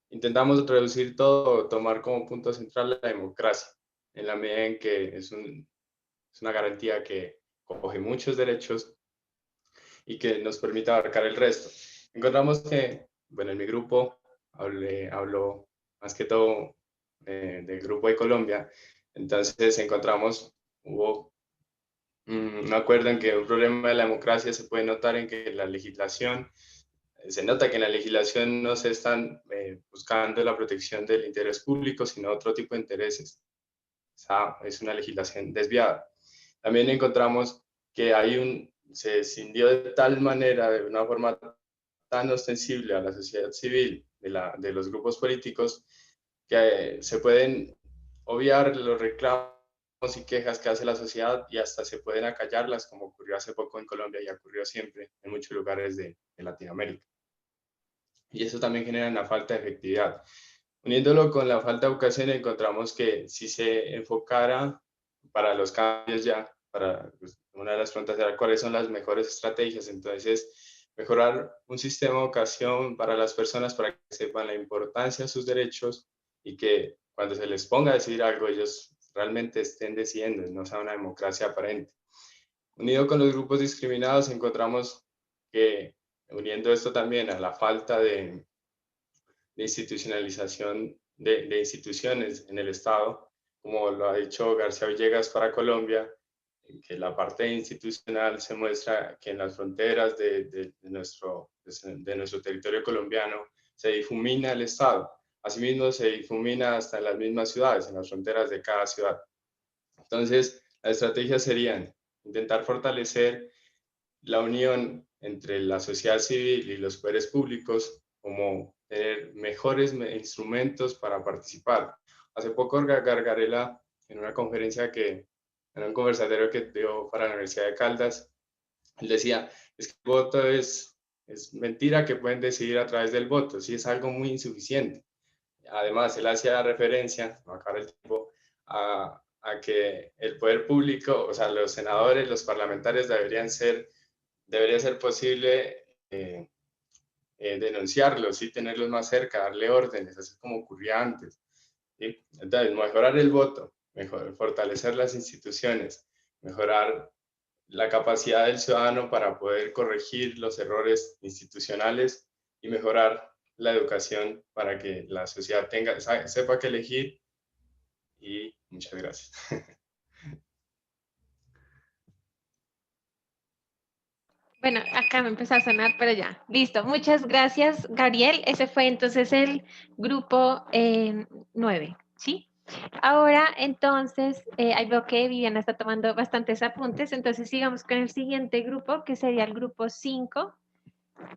Intentamos reducir todo, tomar como punto central la democracia, en la medida en que es una garantía que coge muchos derechos y que nos permite abarcar el resto. Encontramos que, bueno, en mi grupo hablo más que todo del grupo de Colombia, entonces hubo un acuerdo en que un problema de la democracia se puede notar en que se nota que en la legislación no se están buscando la protección del interés público, sino otro tipo de intereses. Es una legislación desviada. También encontramos que se escindió de tal manera, de una forma tan ostensible a la sociedad civil de los grupos políticos, que se pueden obviar los reclamos y quejas que hace la sociedad y hasta se pueden acallarlas, como ocurrió hace poco en Colombia y ocurrió siempre en muchos lugares de Latinoamérica. Y eso también genera una falta de efectividad. Uniéndolo con la falta de educación, encontramos que si se enfocara para los cambios ya, una de las preguntas era cuáles son las mejores estrategias, entonces mejorar un sistema de educación para las personas para que sepan la importancia de sus derechos y que cuando se les ponga a decir algo, ellos realmente estén decidiendo, no sea una democracia aparente. Unido con los grupos discriminados, encontramos que, uniendo esto también a la falta de institucionalización de instituciones en el Estado, como lo ha dicho García Villegas para Colombia, que la parte institucional se muestra que en las fronteras de nuestro territorio colombiano se difumina el Estado. Asimismo, se difumina hasta en las mismas ciudades, en las fronteras de cada ciudad. Entonces, las estrategias serían intentar fortalecer la unión entre la sociedad civil y los poderes públicos, como tener mejores instrumentos para participar. Hace poco Gargarela, en una conferencia en un conversatorio que dio para la Universidad de Caldas, él decía, es que el voto es mentira que pueden decidir a través del voto, sí es algo muy insuficiente. Además, él hacía referencia, no acaba el tiempo, a que el poder público, o sea, los senadores, los parlamentarios debería ser posible denunciarlos, ¿sí? Tenerlos más cerca, darle órdenes, así como ocurría antes. ¿Sí? Entonces, mejorar el voto, fortalecer las instituciones, mejorar la capacidad del ciudadano para poder corregir los errores institucionales y mejorar la educación para que la sociedad sepa qué elegir. Y muchas gracias. Bueno, acá me empezó a sonar, pero ya, listo. Muchas gracias, Gabriel. Ese fue entonces el grupo 9, ¿sí? Ahora, entonces, ahí veo que Viviana está tomando bastantes apuntes, entonces sigamos con el siguiente grupo, que sería el grupo 5.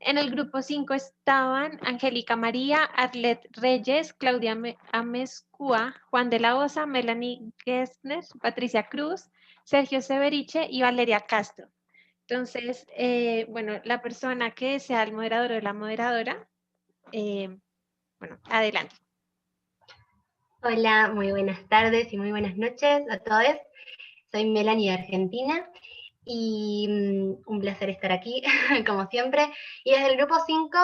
En el grupo 5 estaban Angélica María, Arlet Reyes, Claudia Amezcua, Juan de la Osa, Melanie Gessner, Patricia Cruz, Sergio Severiche y Valeria Castro. Entonces, bueno, la persona que sea el moderador o la moderadora, bueno, adelante. Hola, muy buenas tardes y muy buenas noches a todos. Soy Melanie de Argentina y un placer estar aquí, como siempre. Y desde el grupo 5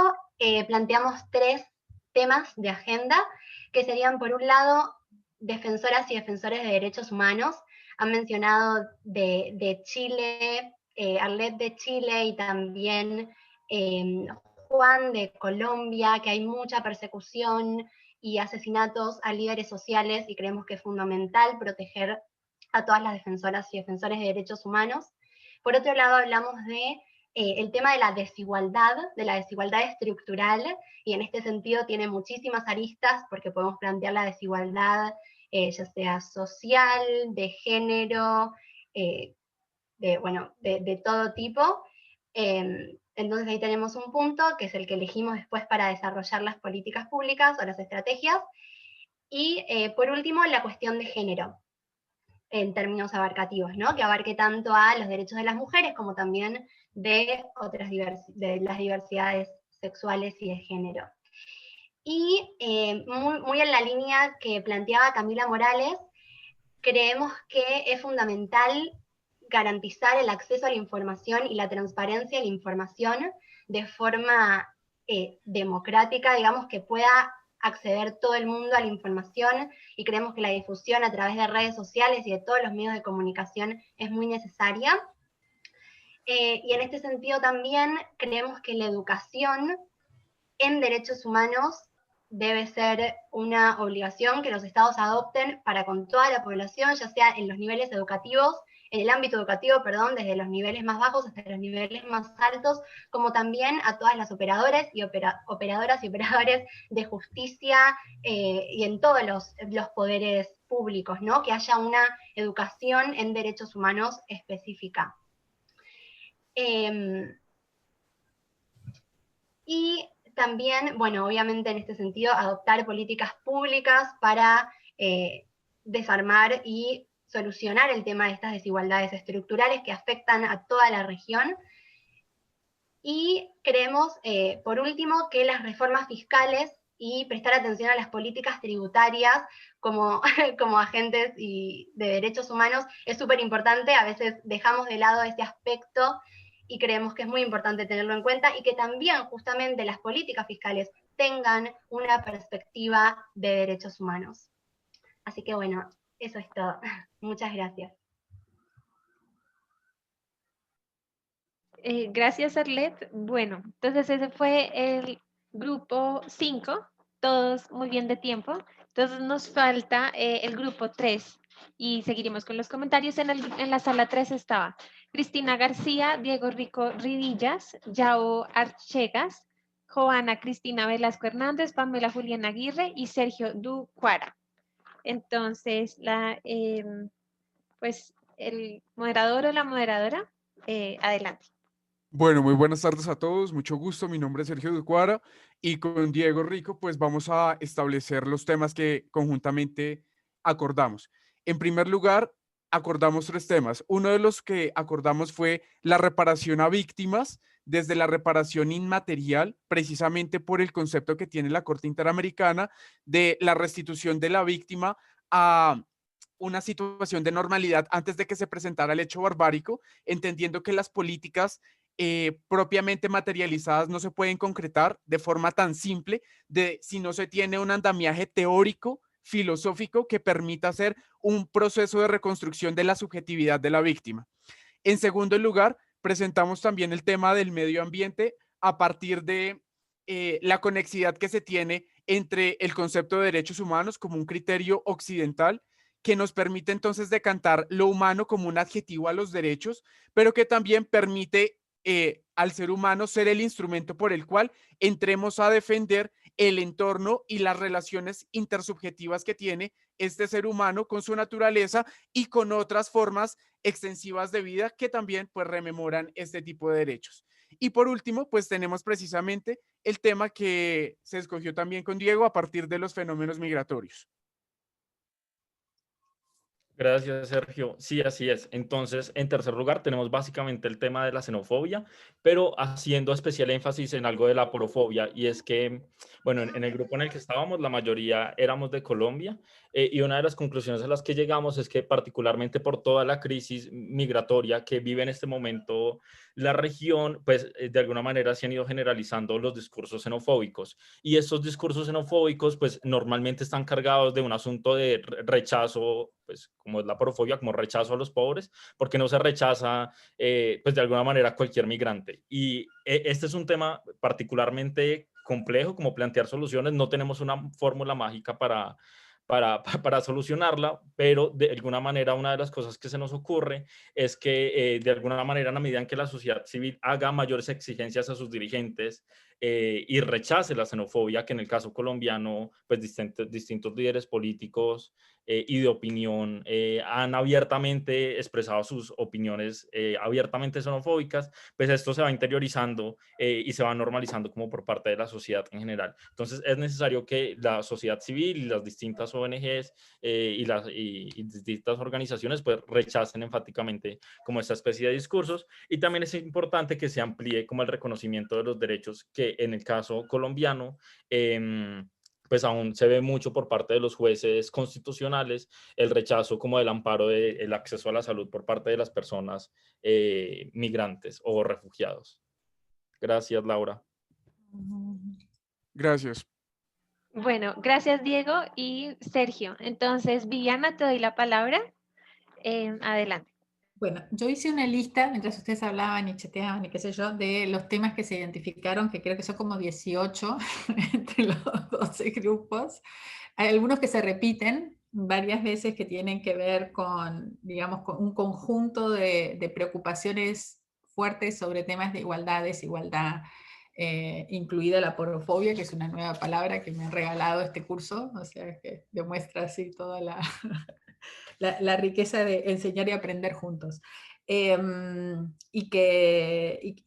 planteamos 3 temas de agenda, que serían, por un lado, defensoras y defensores de derechos humanos. Han mencionado de Chile, Arlet de Chile y también Juan de Colombia, que hay mucha persecución y asesinatos a líderes sociales, y creemos que es fundamental proteger a todas las defensoras y defensores de derechos humanos. Por otro lado, hablamos de el tema de la desigualdad estructural, y en este sentido tiene muchísimas aristas, porque podemos plantear la desigualdad ya sea social, de género, de todo tipo. Entonces ahí tenemos un punto, que es el que elegimos después para desarrollar las políticas públicas o las estrategias. Y por último, la cuestión de género, en términos abarcativos, ¿no? Que abarque tanto a los derechos de las mujeres como también de las diversidades sexuales y de género. Y muy en la línea que planteaba Camila Morales, creemos que es fundamental garantizar el acceso a la información y la transparencia de la información de forma democrática, digamos, que pueda acceder todo el mundo a la información, y creemos que la difusión a través de redes sociales y de todos los medios de comunicación es muy necesaria. Y en este sentido también creemos que la educación en derechos humanos debe ser una obligación que los estados adopten para con toda la población, ya sea en los niveles educativos, en el ámbito educativo, perdón, desde los niveles más bajos hasta los niveles más altos, como también a todas las operadoras y operadores de justicia y en todos los poderes públicos, ¿no? Que haya una educación en derechos humanos específica. Y también, bueno, obviamente en este sentido, adoptar políticas públicas para desarmar y solucionar el tema de estas desigualdades estructurales que afectan a toda la región. Y creemos, por último, que las reformas fiscales y prestar atención a las políticas tributarias como agentes de derechos humanos es súper importante. A veces dejamos de lado ese aspecto y creemos que es muy importante tenerlo en cuenta, y que también justamente las políticas fiscales tengan una perspectiva de derechos humanos. Así que bueno, eso es todo. Muchas gracias. Gracias, Arlet. Bueno, entonces ese fue el grupo 5, todos muy bien de tiempo. Entonces nos falta el grupo 3 y seguiremos con los comentarios. En la sala 3 estaba Cristina García, Diego Rico Ridillas, Yao Archegas, Joana Cristina Velasco Hernández, Pamela Juliana Aguirre y Sergio Ducuara. Entonces, pues el moderador o la moderadora, adelante. Bueno, muy buenas tardes a todos, mucho gusto, mi nombre es Sergio Ducuara y con Diego Rico pues vamos a establecer los temas que conjuntamente acordamos. En primer lugar, acordamos 3 temas. Uno de los que acordamos fue la reparación a víctimas, desde la reparación inmaterial, precisamente por el concepto que tiene la Corte Interamericana de la restitución de la víctima a una situación de normalidad antes de que se presentara el hecho barbárico, entendiendo que las políticas propiamente materializadas no se pueden concretar de forma tan simple de si no se tiene un andamiaje teórico, filosófico que permita hacer un proceso de reconstrucción de la subjetividad de la víctima. En segundo lugar, presentamos también el tema del medio ambiente a partir de la conexidad que se tiene entre el concepto de derechos humanos como un criterio occidental que nos permite entonces decantar lo humano como un adjetivo a los derechos, pero que también permite al ser humano ser el instrumento por el cual entremos a defender el entorno y las relaciones intersubjetivas que tiene este ser humano con su naturaleza y con otras formas extensivas de vida que también pues rememoran este tipo de derechos. Y por último, pues tenemos precisamente el tema que se escogió también con Diego a partir de los fenómenos migratorios. Gracias, Sergio. Sí, así es. Entonces, en tercer lugar, tenemos básicamente el tema de la xenofobia, pero haciendo especial énfasis en algo de la porofobia, y es que, bueno, en el grupo en el que estábamos, la mayoría éramos de Colombia, y una de las conclusiones a las que llegamos es que particularmente por toda la crisis migratoria que vive en este momento la región, pues de alguna manera se han ido generalizando los discursos xenofóbicos, y estos discursos xenofóbicos, pues normalmente están cargados de un asunto de rechazo, pues como es la porofobia, como rechazo a los pobres, porque no se rechaza, pues de alguna manera cualquier migrante. Y este es un tema particularmente complejo, como plantear soluciones. No tenemos una fórmula mágica para solucionarla, pero de alguna manera una de las cosas que se nos ocurre es que de alguna manera, en la medida en que la sociedad civil haga mayores exigencias a sus dirigentes y rechace la xenofobia, que en el caso colombiano, pues distintos líderes políticos y de opinión han abiertamente expresado sus opiniones abiertamente xenofóbicas, pues esto se va interiorizando y se va normalizando como por parte de la sociedad en general. Entonces es necesario que la sociedad civil y las distintas ONGs y distintas organizaciones pues rechacen enfáticamente como esta especie de discursos, y también es importante que se amplíe como el reconocimiento de los derechos que en el caso colombiano pues aún se ve mucho por parte de los jueces constitucionales el rechazo como del amparo del acceso a la salud por parte de las personas migrantes o refugiados. Gracias, Laura. Gracias. Bueno, gracias Diego y Sergio. Entonces, Viviana, te doy la palabra. Adelante. Bueno, yo hice una lista, mientras ustedes hablaban y chateaban y qué sé yo, de los temas que se identificaron, que creo que son como 18 entre los 12 grupos. Hay algunos que se repiten varias veces que tienen que ver con, digamos, con un conjunto de preocupaciones fuertes sobre temas de igualdad, desigualdad, incluida la porofobia, que es una nueva palabra que me han regalado este curso, o sea, que demuestra así toda la riqueza de enseñar y aprender juntos. Y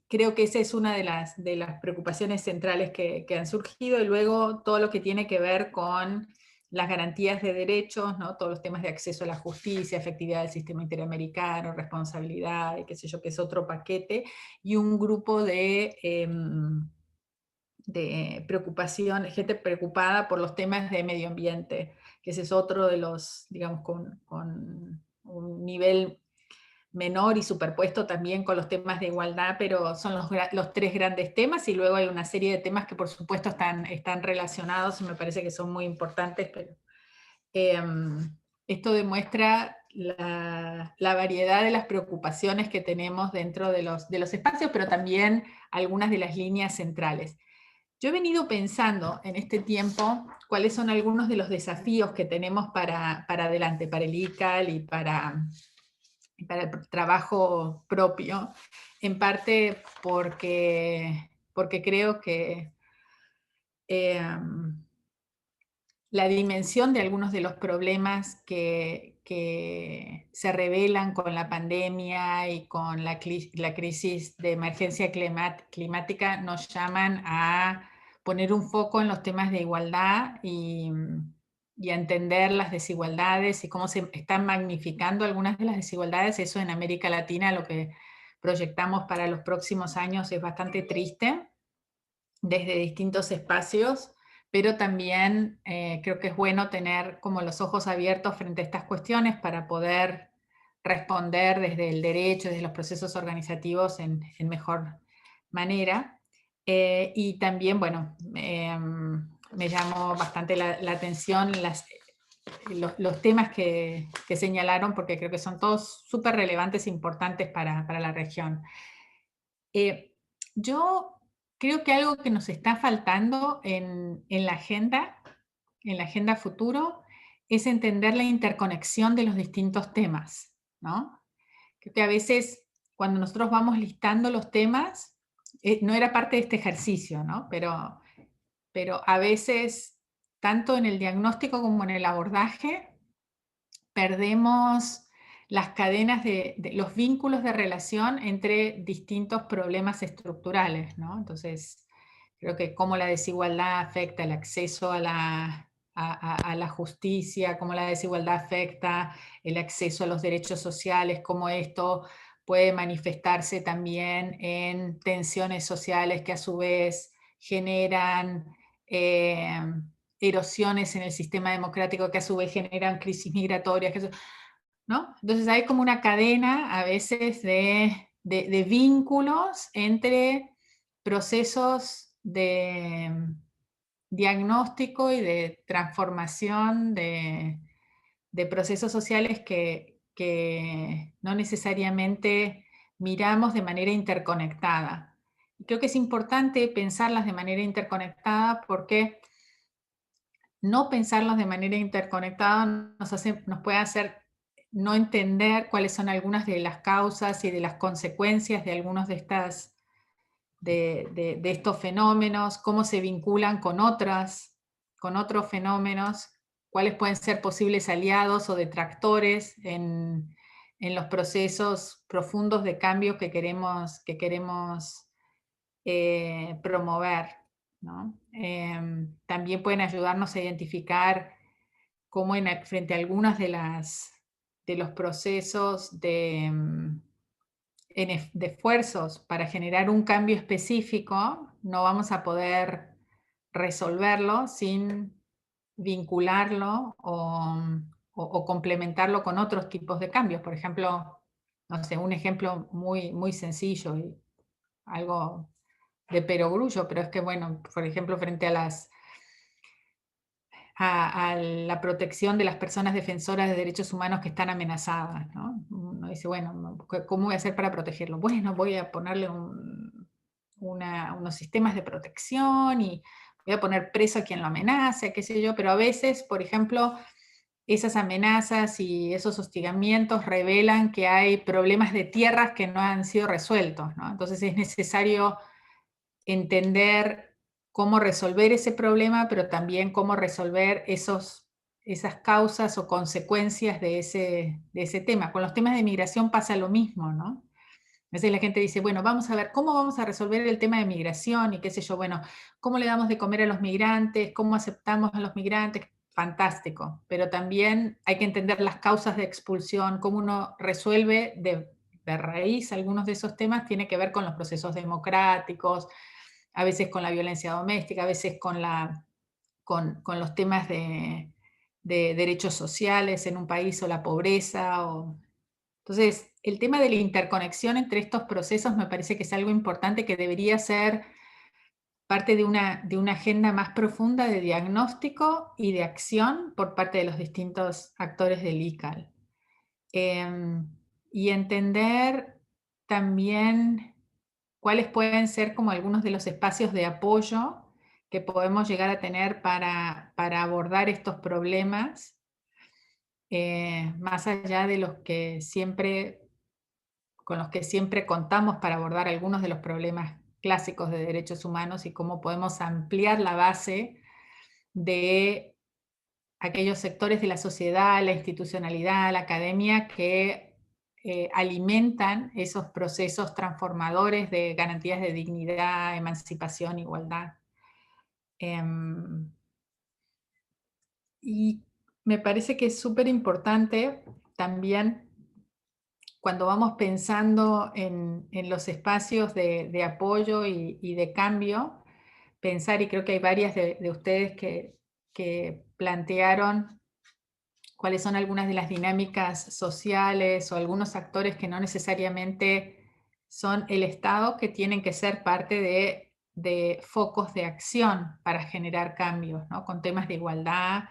creo que esa es una de las preocupaciones centrales que han surgido, y luego todo lo que tiene que ver con las garantías de derechos, ¿no? Todos los temas de acceso a la justicia, efectividad del sistema interamericano, responsabilidad, y qué sé yo, que es otro paquete, y un grupo de preocupación, gente preocupada por los temas de medio ambiente, que ese es otro de los, digamos, con un nivel menor y superpuesto también con los temas de igualdad, pero son los 3 grandes temas, y luego hay una serie de temas que por supuesto están relacionados y me parece que son muy importantes, pero esto demuestra la variedad de las preocupaciones que tenemos dentro de los espacios, pero también algunas de las líneas centrales. Yo he venido pensando en este tiempo cuáles son algunos de los desafíos que tenemos para adelante, para el ICAL y para el trabajo propio, en parte porque creo que la dimensión de algunos de los problemas que que se revelan con la pandemia y con la crisis de emergencia climática nos llaman a poner un foco en los temas de igualdad y a entender las desigualdades y cómo se están magnificando algunas de las desigualdades. Eso en América Latina, lo que proyectamos para los próximos años, es bastante triste desde distintos espacios, pero también creo que es bueno tener como los ojos abiertos frente a estas cuestiones para poder responder desde el derecho, desde los procesos organizativos en mejor manera. Y también, bueno, me llamó bastante la atención los temas que señalaron, porque creo que son todos súper relevantes e importantes para la región. Yo creo que algo que nos está faltando en la agenda futuro, es entender la interconexión de los distintos temas, ¿no? Creo que a veces cuando nosotros vamos listando los temas, no era parte de este ejercicio, ¿no? Pero a veces, tanto en el diagnóstico como en el abordaje, perdemos las cadenas de los vínculos de relación entre distintos problemas estructurales, ¿no? Entonces, creo que cómo la desigualdad afecta el acceso a la justicia, cómo la desigualdad afecta el acceso a los derechos sociales, cómo esto puede manifestarse también en tensiones sociales que a su vez generan erosiones en el sistema democrático, que a su vez generan crisis migratorias, ¿no? Entonces hay como una cadena a veces de vínculos entre procesos de diagnóstico y de transformación de procesos sociales que no necesariamente miramos de manera interconectada. Creo que es importante pensarlas de manera interconectada, porque no pensarlas de manera interconectada nos puede hacer no entender cuáles son algunas de las causas y de las consecuencias de algunos de estos fenómenos, cómo se vinculan con otros fenómenos, cuáles pueden ser posibles aliados o detractores en los procesos profundos de cambio que queremos promover, ¿no? También pueden ayudarnos a identificar cómo frente a algunos de los procesos de esfuerzos para generar un cambio específico, no vamos a poder resolverlo sin vincularlo o complementarlo con otros tipos de cambios. Por ejemplo, no sé, un ejemplo muy, muy sencillo y algo de perogrullo, pero es que, bueno, por ejemplo, frente a la protección de las personas defensoras de derechos humanos que están amenazadas, ¿no? Uno dice, bueno, ¿cómo voy a hacer para protegerlo? Bueno, voy a ponerle unos sistemas de protección y voy a poner preso a quien lo amenaza, qué sé yo, pero a veces, por ejemplo, esas amenazas y esos hostigamientos revelan que hay problemas de tierras que no han sido resueltos, ¿no? Entonces es necesario entender cómo resolver ese problema, pero también cómo resolver esas causas o consecuencias de ese tema. Con los temas de migración pasa lo mismo, ¿no? A veces la gente dice, bueno, vamos a ver cómo vamos a resolver el tema de migración y qué sé yo, bueno, cómo le damos de comer a los migrantes, cómo aceptamos a los migrantes, fantástico, pero también hay que entender las causas de expulsión, cómo uno resuelve de raíz algunos de esos temas, tiene que ver con los procesos democráticos, a veces con la violencia doméstica, a veces con los temas de derechos sociales en un país o la pobreza. Entonces, el tema de la interconexión entre estos procesos me parece que es algo importante que debería ser parte de una agenda más profunda de diagnóstico y de acción por parte de los distintos actores del ICAL. Y entender también cuáles pueden ser como algunos de los espacios de apoyo que podemos llegar a tener para abordar estos problemas, más allá de con los que siempre contamos para abordar algunos de los problemas clásicos de derechos humanos, y cómo podemos ampliar la base de aquellos sectores de la sociedad, la institucionalidad, la academia que alimentan esos procesos transformadores de garantías de dignidad, emancipación, igualdad. Y me parece que es súper importante también cuando vamos pensando en los espacios de apoyo y de cambio, pensar, y creo que hay varias de ustedes que plantearon cuáles son algunas de las dinámicas sociales o algunos actores que no necesariamente son el Estado, que tienen que ser parte de focos de acción para generar cambios, ¿no? Con temas de igualdad,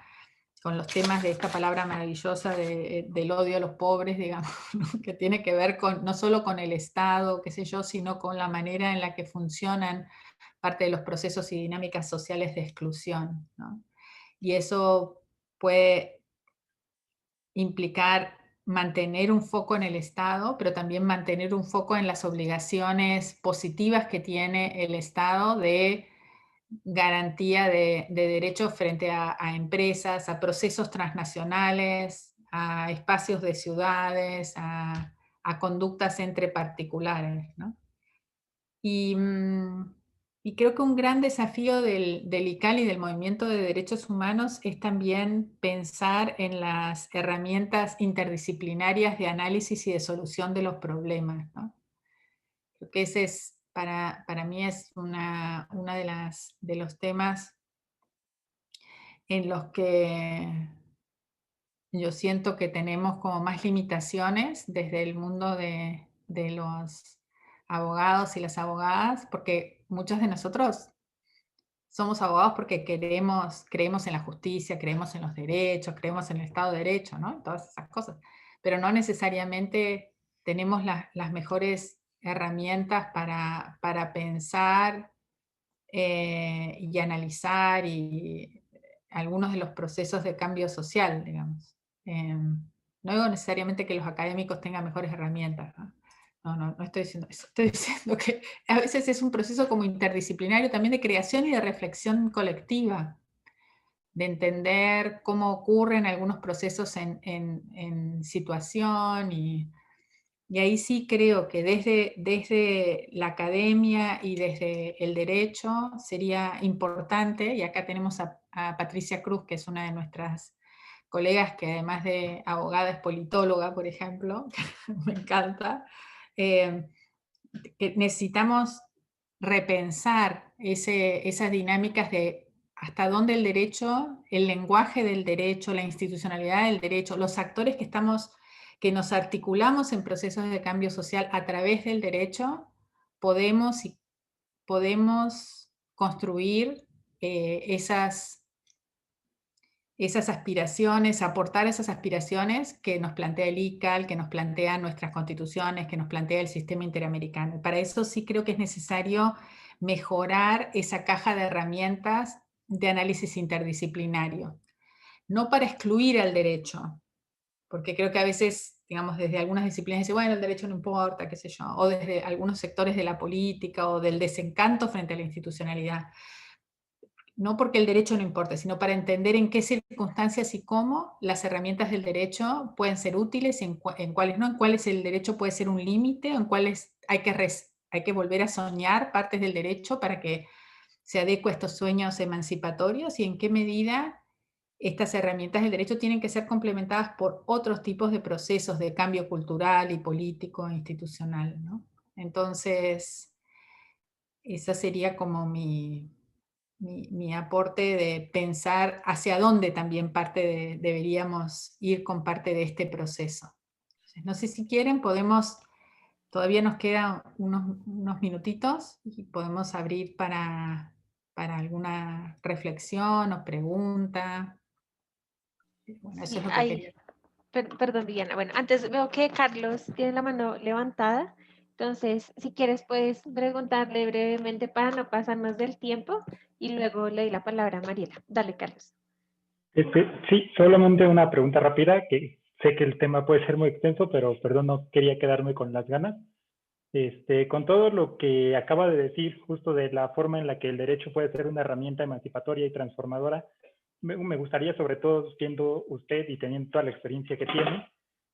con los temas de esta palabra maravillosa del odio a los pobres, digamos, ¿no? Que tiene que ver con, no solo con el Estado, qué sé yo, sino con la manera en la que funcionan parte de los procesos y dinámicas sociales de exclusión, ¿no? Y eso puede implicar mantener un foco en el Estado, pero también mantener un foco en las obligaciones positivas que tiene el Estado de garantía de derechos frente a empresas, a procesos transnacionales, a espacios de ciudades, a conductas entre particulares, ¿no? Y creo que un gran desafío del ICAL y del movimiento de derechos humanos es también pensar en las herramientas interdisciplinarias de análisis y de solución de los problemas, ¿no? Creo que ese es, para mí es una de los temas en los que yo siento que tenemos como más limitaciones desde el mundo de los abogados y las abogadas, porque muchos de nosotros somos abogados porque creemos en la justicia, creemos en los derechos, creemos en el Estado de Derecho, ¿no? Todas esas cosas. Pero no necesariamente tenemos las mejores herramientas para pensar y analizar algunos de los procesos de cambio social, digamos. No digo necesariamente que los académicos tengan mejores herramientas, ¿no? No estoy diciendo eso. Estoy diciendo que a veces es un proceso como interdisciplinario también de creación y de reflexión colectiva, de entender cómo ocurren algunos procesos en situación y ahí sí creo que desde la academia y desde el derecho sería importante, y acá tenemos a Patricia Cruz, que es una de nuestras colegas que además de abogada es politóloga, por ejemplo, me encanta, que necesitamos repensar esas dinámicas de hasta dónde el derecho, el lenguaje del derecho, la institucionalidad del derecho, los actores que nos articulamos en procesos de cambio social a través del derecho, podemos construir esas aspiraciones, aportar esas aspiraciones que nos plantea el ICAL, que nos plantean nuestras constituciones, que nos plantea el sistema interamericano. Y para eso sí creo que es necesario mejorar esa caja de herramientas de análisis interdisciplinario. No para excluir al derecho, porque creo que a veces, digamos, desde algunas disciplinas dicen, bueno, el derecho no importa, qué sé yo, o desde algunos sectores de la política o del desencanto frente a la institucionalidad. No porque el derecho no importe, sino para entender en qué circunstancias y cómo las herramientas del derecho pueden ser útiles y en cuáles no, en cuáles el derecho puede ser un límite, en cuáles hay que volver a soñar partes del derecho para que se adecue a estos sueños emancipatorios y en qué medida estas herramientas del derecho tienen que ser complementadas por otros tipos de procesos de cambio cultural y político e institucional, ¿no? Entonces, esa sería como mi aporte de pensar hacia dónde también deberíamos ir con parte de este proceso. Entonces, no sé si quieren, todavía nos quedan unos minutitos y podemos abrir para alguna reflexión o pregunta. Bueno, eso Sí, es lo que quería. perdón, Viviana. Bueno, antes veo que Carlos tiene la mano levantada. Entonces, si quieres, puedes preguntarle brevemente para no pasarnos del tiempo y luego le doy la palabra a Mariela. Dale, Carlos. Sí, solamente una pregunta rápida, que sé que el tema puede ser muy extenso, pero perdón, no quería quedarme con las ganas. Con todo lo que acaba de decir, justo de la forma en la que el derecho puede ser una herramienta emancipatoria y transformadora, me gustaría, sobre todo siendo usted y teniendo toda la experiencia que tiene,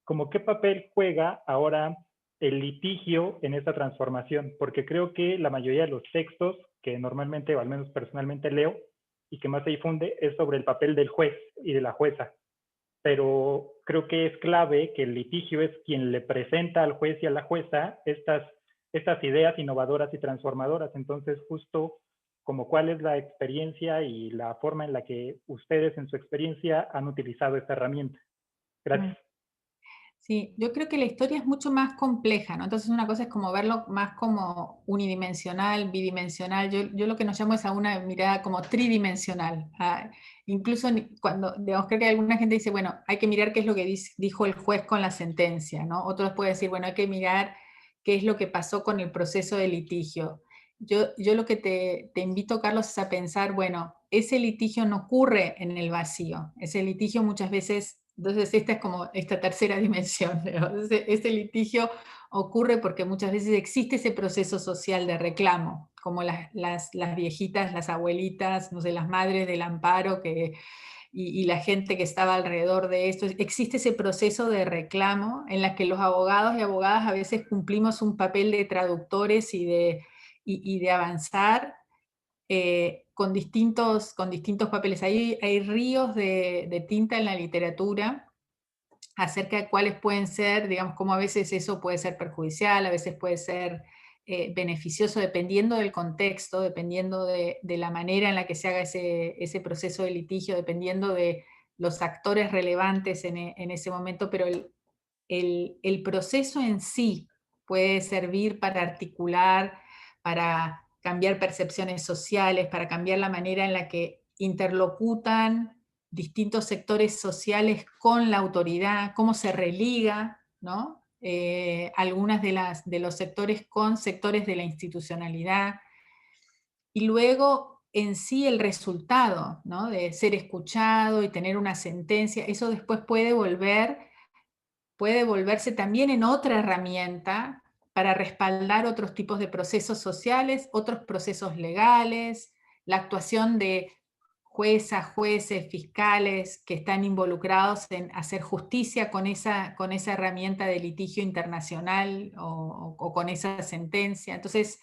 como qué papel juega ahora el litigio en esta transformación, porque creo que la mayoría de los textos que normalmente, o al menos personalmente leo, y que más se difunde, es sobre el papel del juez y de la jueza. Pero creo que es clave que el litigio es quien le presenta al juez y a la jueza estas ideas innovadoras y transformadoras. Entonces, justo como cuál es la experiencia y la forma en la que ustedes en su experiencia han utilizado esta herramienta. Gracias. Sí, yo creo que la historia es mucho más compleja, ¿no? Entonces una cosa es como verlo más como unidimensional, bidimensional. Yo lo que nos llamo es a una mirada como tridimensional. Incluso cuando, digamos, creo que alguna gente dice, bueno, hay que mirar qué es lo que dijo el juez con la sentencia, ¿no? Otros pueden decir, bueno, hay que mirar qué es lo que pasó con el proceso de litigio. Yo lo que te invito, Carlos, es a pensar, bueno, ese litigio no ocurre en el vacío. Ese litigio muchas veces... Entonces esta es como esta tercera dimensión. Este litigio ocurre porque muchas veces existe ese proceso social de reclamo, como las viejitas, las abuelitas, no sé, las madres del amparo y la gente que estaba alrededor de esto. Existe ese proceso de reclamo en la que los abogados y abogadas a veces cumplimos un papel de traductores y de avanzar con distintos papeles. Hay ríos de tinta en la literatura acerca de cuáles pueden ser, digamos, cómo a veces eso puede ser perjudicial, a veces puede ser beneficioso, dependiendo del contexto, dependiendo de la manera en la que se haga ese proceso de litigio, dependiendo de los actores relevantes en ese momento, pero el proceso en sí puede servir para articular, para cambiar percepciones sociales, para cambiar la manera en la que interlocutan distintos sectores sociales con la autoridad, cómo se religa, ¿no? Algunas de los sectores con sectores de la institucionalidad, y luego en sí el resultado, ¿no? De ser escuchado y tener una sentencia, eso después puede volverse también en otra herramienta para respaldar otros tipos de procesos sociales, otros procesos legales, la actuación de juezas, jueces, fiscales que están involucrados en hacer justicia con esa herramienta de litigio internacional o con esa sentencia. Entonces,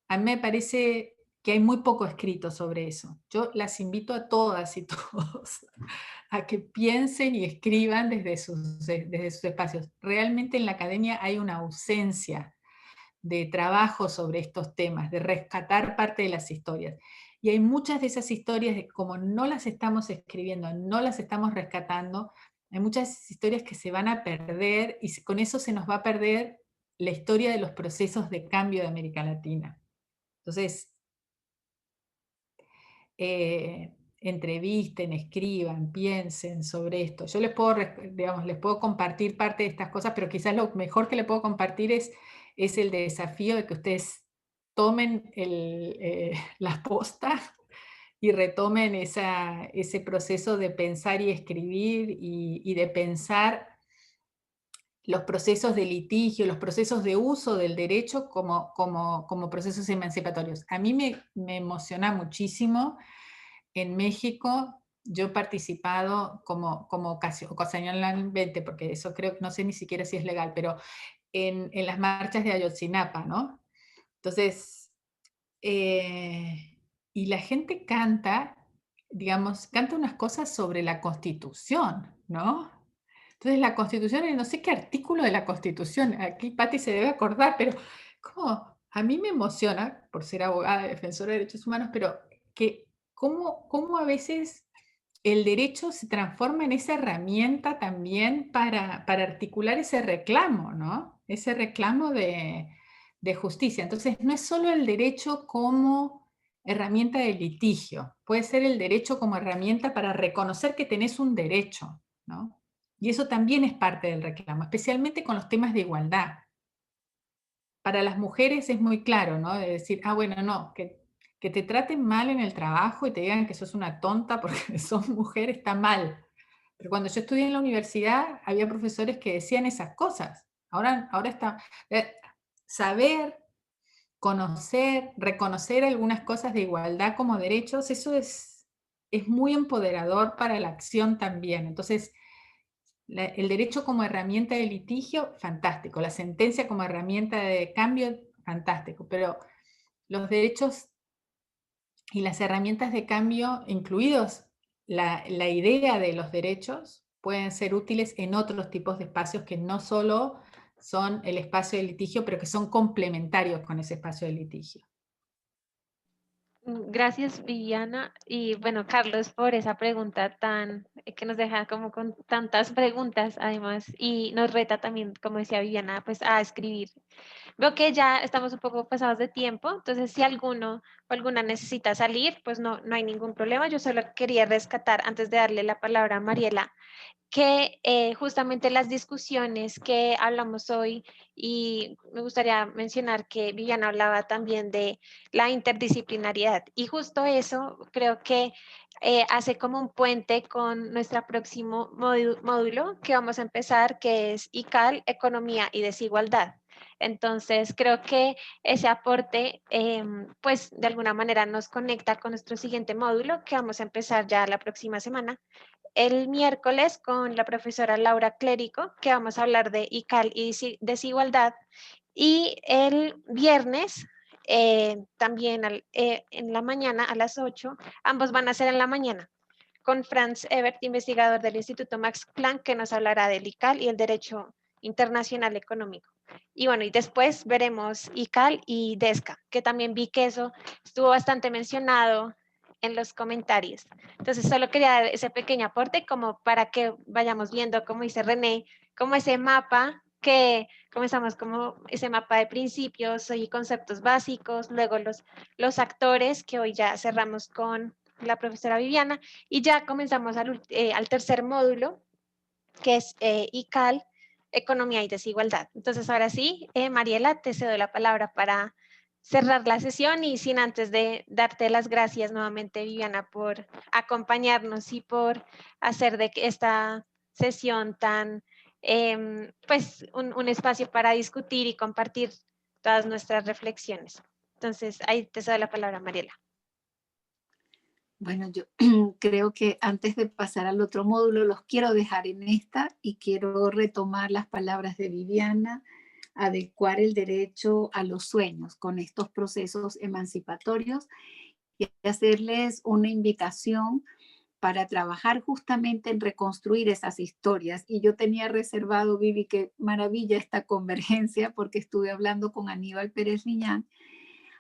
a mí me parece que hay muy poco escrito sobre eso. Yo las invito a todas y todos a que piensen y escriban desde sus espacios. Realmente en la academia hay una ausencia de trabajo sobre estos temas, de rescatar parte de las historias. Y hay muchas de esas historias, como no las estamos escribiendo, no las estamos rescatando, hay muchas historias que se van a perder y con eso se nos va a perder la historia de los procesos de cambio de América Latina. Entonces, entrevisten, escriban, piensen sobre esto. Yo les puedo compartir parte de estas cosas, pero quizás lo mejor que les puedo compartir es el desafío de que ustedes tomen la posta y retomen ese proceso de pensar y escribir y de pensar los procesos de litigio, los procesos de uso del derecho como procesos emancipatorios. A mí me emociona muchísimo. En México yo he participado como ocasionalmente, porque eso creo, no sé ni siquiera si es legal, pero en las marchas de Ayotzinapa, ¿no? Entonces, y la gente canta, digamos, canta unas cosas sobre la Constitución, ¿no? Entonces la Constitución, y no sé qué artículo de la Constitución, aquí Patti se debe acordar, pero como a mí me emociona, por ser abogada, defensora de derechos humanos, pero que cómo a veces el derecho se transforma en esa herramienta también para articular ese reclamo, ¿no? Ese reclamo de justicia. Entonces no es solo el derecho como herramienta de litigio, puede ser el derecho como herramienta para reconocer que tenés un derecho, ¿no? Y eso también es parte del reclamo, especialmente con los temas de igualdad. Para las mujeres es muy claro, ¿no? De decir, bueno, no, que te traten mal en el trabajo y te digan que sos una tonta porque sos mujer está mal. Pero cuando yo estudié en la universidad había profesores que decían esas cosas. Ahora está... saber, conocer, reconocer algunas cosas de igualdad como derechos, eso es es muy empoderador para la acción también. Entonces, el derecho como herramienta de litigio, fantástico. La sentencia como herramienta de cambio, fantástico. Pero los derechos y las herramientas de cambio, incluidos la idea de los derechos, pueden ser útiles en otros tipos de espacios que no solo son el espacio de litigio, pero que son complementarios con ese espacio de litigio. Gracias, Viviana. Y bueno, Carlos, por esa pregunta tan, que nos deja como con tantas preguntas además y nos reta también, como decía Viviana, pues a escribir. Veo que ya estamos un poco pasados de tiempo, entonces si alguno o alguna necesita salir, pues no hay ningún problema. Yo solo quería rescatar, antes de darle la palabra a Mariela, que justamente las discusiones que hablamos hoy, y me gustaría mencionar que Viviana hablaba también de la interdisciplinariedad, y justo eso creo que hace como un puente con nuestro próximo módulo que vamos a empezar, que es ICAL, Economía y Desigualdad. Entonces, creo que ese aporte, pues de alguna manera nos conecta con nuestro siguiente módulo que vamos a empezar ya la próxima semana, el miércoles con la profesora Laura Clérico, que vamos a hablar de ICAL y desigualdad. Y el viernes, también en la mañana a las 8, ambos van a ser en la mañana, con Franz Ebert, investigador del Instituto Max Planck, que nos hablará del ICAL y el derecho internacional económico. Y bueno, y después veremos ICAL y DESCA, que también vi que eso estuvo bastante mencionado en los comentarios. Entonces, solo quería dar ese pequeño aporte como para que vayamos viendo, como dice René, como ese mapa que comenzamos como ese mapa de principios y conceptos básicos, luego los actores, que hoy ya cerramos con la profesora Viviana, y ya comenzamos al tercer módulo, que es ICAL, Economía y Desigualdad. Entonces, ahora sí, Mariela, te cedo la palabra para cerrar la sesión, y sin antes de darte las gracias nuevamente, Viviana, por acompañarnos y por hacer de esta sesión tan, pues, un espacio para discutir y compartir todas nuestras reflexiones. Entonces, ahí te cedo la palabra, Mariela. Bueno, yo creo que antes de pasar al otro módulo, los quiero dejar en esta y quiero retomar las palabras de Viviana, adecuar el derecho a los sueños con estos procesos emancipatorios y hacerles una invitación para trabajar justamente en reconstruir esas historias. Y yo tenía reservado, Vivi, qué maravilla esta convergencia, porque estuve hablando con Aníbal Pérez Liñán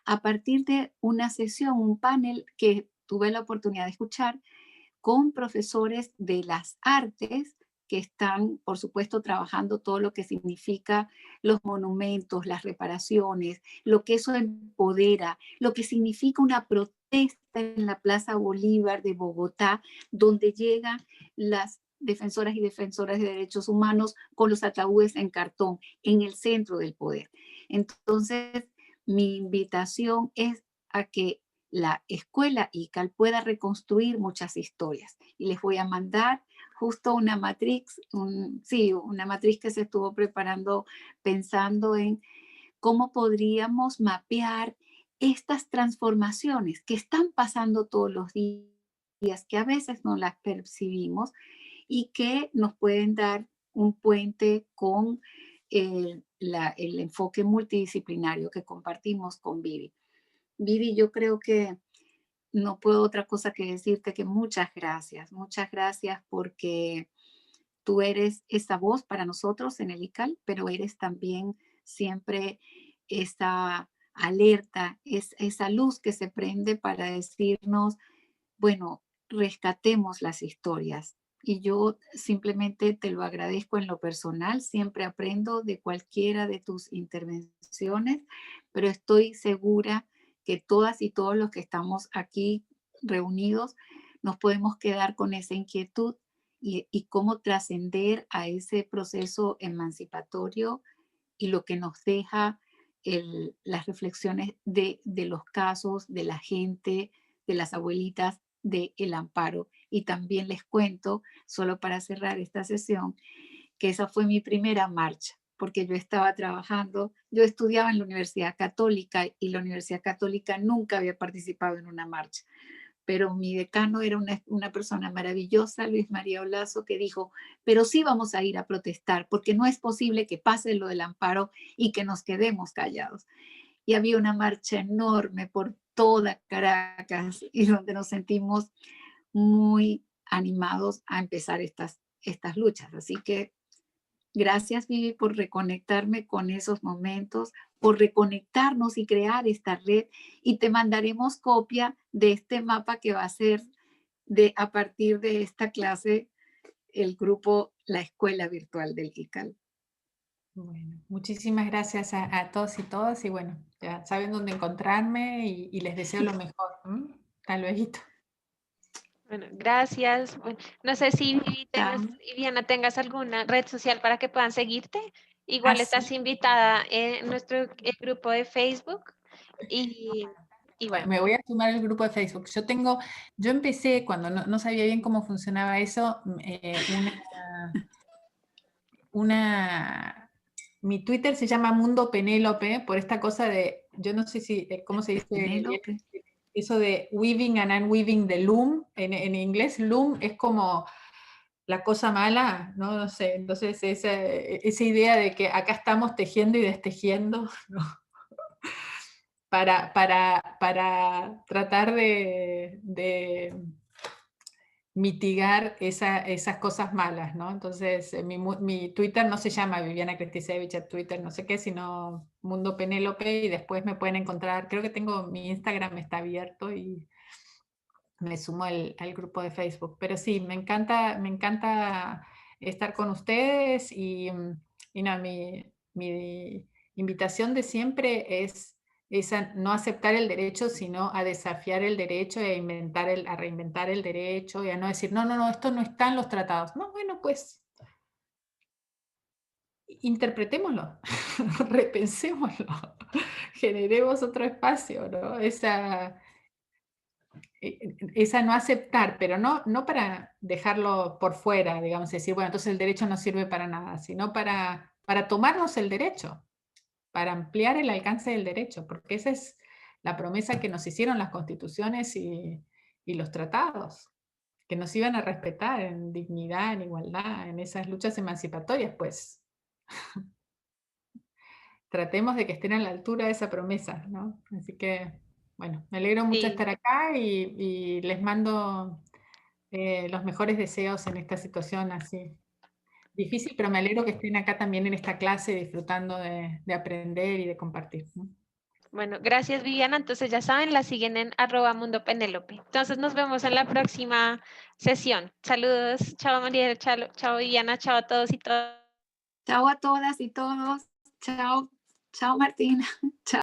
a partir de una sesión, un panel que tuve la oportunidad de escuchar con profesores de las artes que están, por supuesto, trabajando todo lo que significa los monumentos, las reparaciones, lo que eso empodera, lo que significa una protesta en la Plaza Bolívar de Bogotá, donde llegan las defensoras y defensoras de derechos humanos con los ataúdes en cartón, en el centro del poder. Entonces, mi invitación es a que la escuela ICAL pueda reconstruir muchas historias. Y les voy a mandar justo una matriz, una matriz que se estuvo preparando pensando en cómo podríamos mapear estas transformaciones que están pasando todos los días, que a veces no las percibimos y que nos pueden dar un puente con el enfoque multidisciplinario que compartimos con Vivi. Vivi, yo creo que no puedo otra cosa que decirte que muchas gracias porque tú eres esa voz para nosotros en el ICAL, pero eres también siempre esa alerta, esa luz que se prende para decirnos, bueno, rescatemos las historias. Y yo simplemente te lo agradezco en lo personal, siempre aprendo de cualquiera de tus intervenciones, pero estoy segura que todas y todos los que estamos aquí reunidos nos podemos quedar con esa inquietud y cómo trascender a ese proceso emancipatorio y lo que nos deja las reflexiones de los casos, de la gente, de las abuelitas, de El Amparo. Y también les cuento, solo para cerrar esta sesión, que esa fue mi primera marcha, porque yo estaba trabajando, yo estudiaba en la Universidad Católica y la Universidad Católica nunca había participado en una marcha, pero mi decano era una persona maravillosa, Luis María Olazo, que dijo, pero sí vamos a ir a protestar, porque no es posible que pase lo del amparo y que nos quedemos callados. Y había una marcha enorme por toda Caracas y donde nos sentimos muy animados a empezar estas luchas. Así que gracias, Vivi, por reconectarme con esos momentos, por reconectarnos y crear esta red. Y te mandaremos copia de este mapa que va a ser a partir de esta clase el grupo La Escuela Virtual del ICAL. Bueno, muchísimas gracias a todos y todas. Y bueno, ya saben dónde encontrarme y les deseo lo mejor. Hasta luego. Bueno, gracias. Bueno, no sé si Viviana tengas alguna red social para que puedan seguirte. Igual estás invitada en nuestro grupo de Facebook. Y bueno. Me voy a sumar al grupo de Facebook. Yo empecé cuando no sabía bien cómo funcionaba eso, mi Twitter se llama Mundo Penélope por esta cosa de, yo no sé si, ¿cómo se dice? Penélope. Eso de weaving and unweaving the loom, en inglés loom es como la cosa mala, no sé, entonces esa idea de que acá estamos tejiendo y destejiendo, ¿no? para tratar de mitigar esas cosas malas, ¿no? Entonces, mi Twitter no se llama Viviana Kristisevich, Twitter no sé qué, sino Mundo Penélope, y después me pueden encontrar, creo que mi Instagram está abierto y me sumo al grupo de Facebook. Pero sí, me encanta estar con ustedes y no, mi invitación de siempre es a no aceptar el derecho, sino a desafiar el derecho y a reinventar el derecho y a no decir, no, esto no está en los tratados. No, bueno, pues interpretémoslo, repensémoslo, generemos otro espacio, ¿no? Esa no aceptar, pero no para dejarlo por fuera, digamos, decir, bueno, entonces el derecho no sirve para nada, sino para tomarnos el derecho, para ampliar el alcance del derecho, porque esa es la promesa que nos hicieron las constituciones y los tratados, que nos iban a respetar en dignidad, en igualdad, en esas luchas emancipatorias, pues tratemos de que estén a la altura de esa promesa, ¿no? Así que, bueno, me alegro mucho de estar acá y les mando los mejores deseos en esta situación así difícil, pero me alegro que estén acá también en esta clase disfrutando de aprender y de compartir, ¿no? Bueno, gracias Viviana. Entonces ya saben, la siguen en @mundopenelope. Entonces nos vemos en la próxima sesión. Saludos. Chao María, chao Viviana, chao a todos y todas. Chao a todas y todos. Chao, chao Martina. Chao.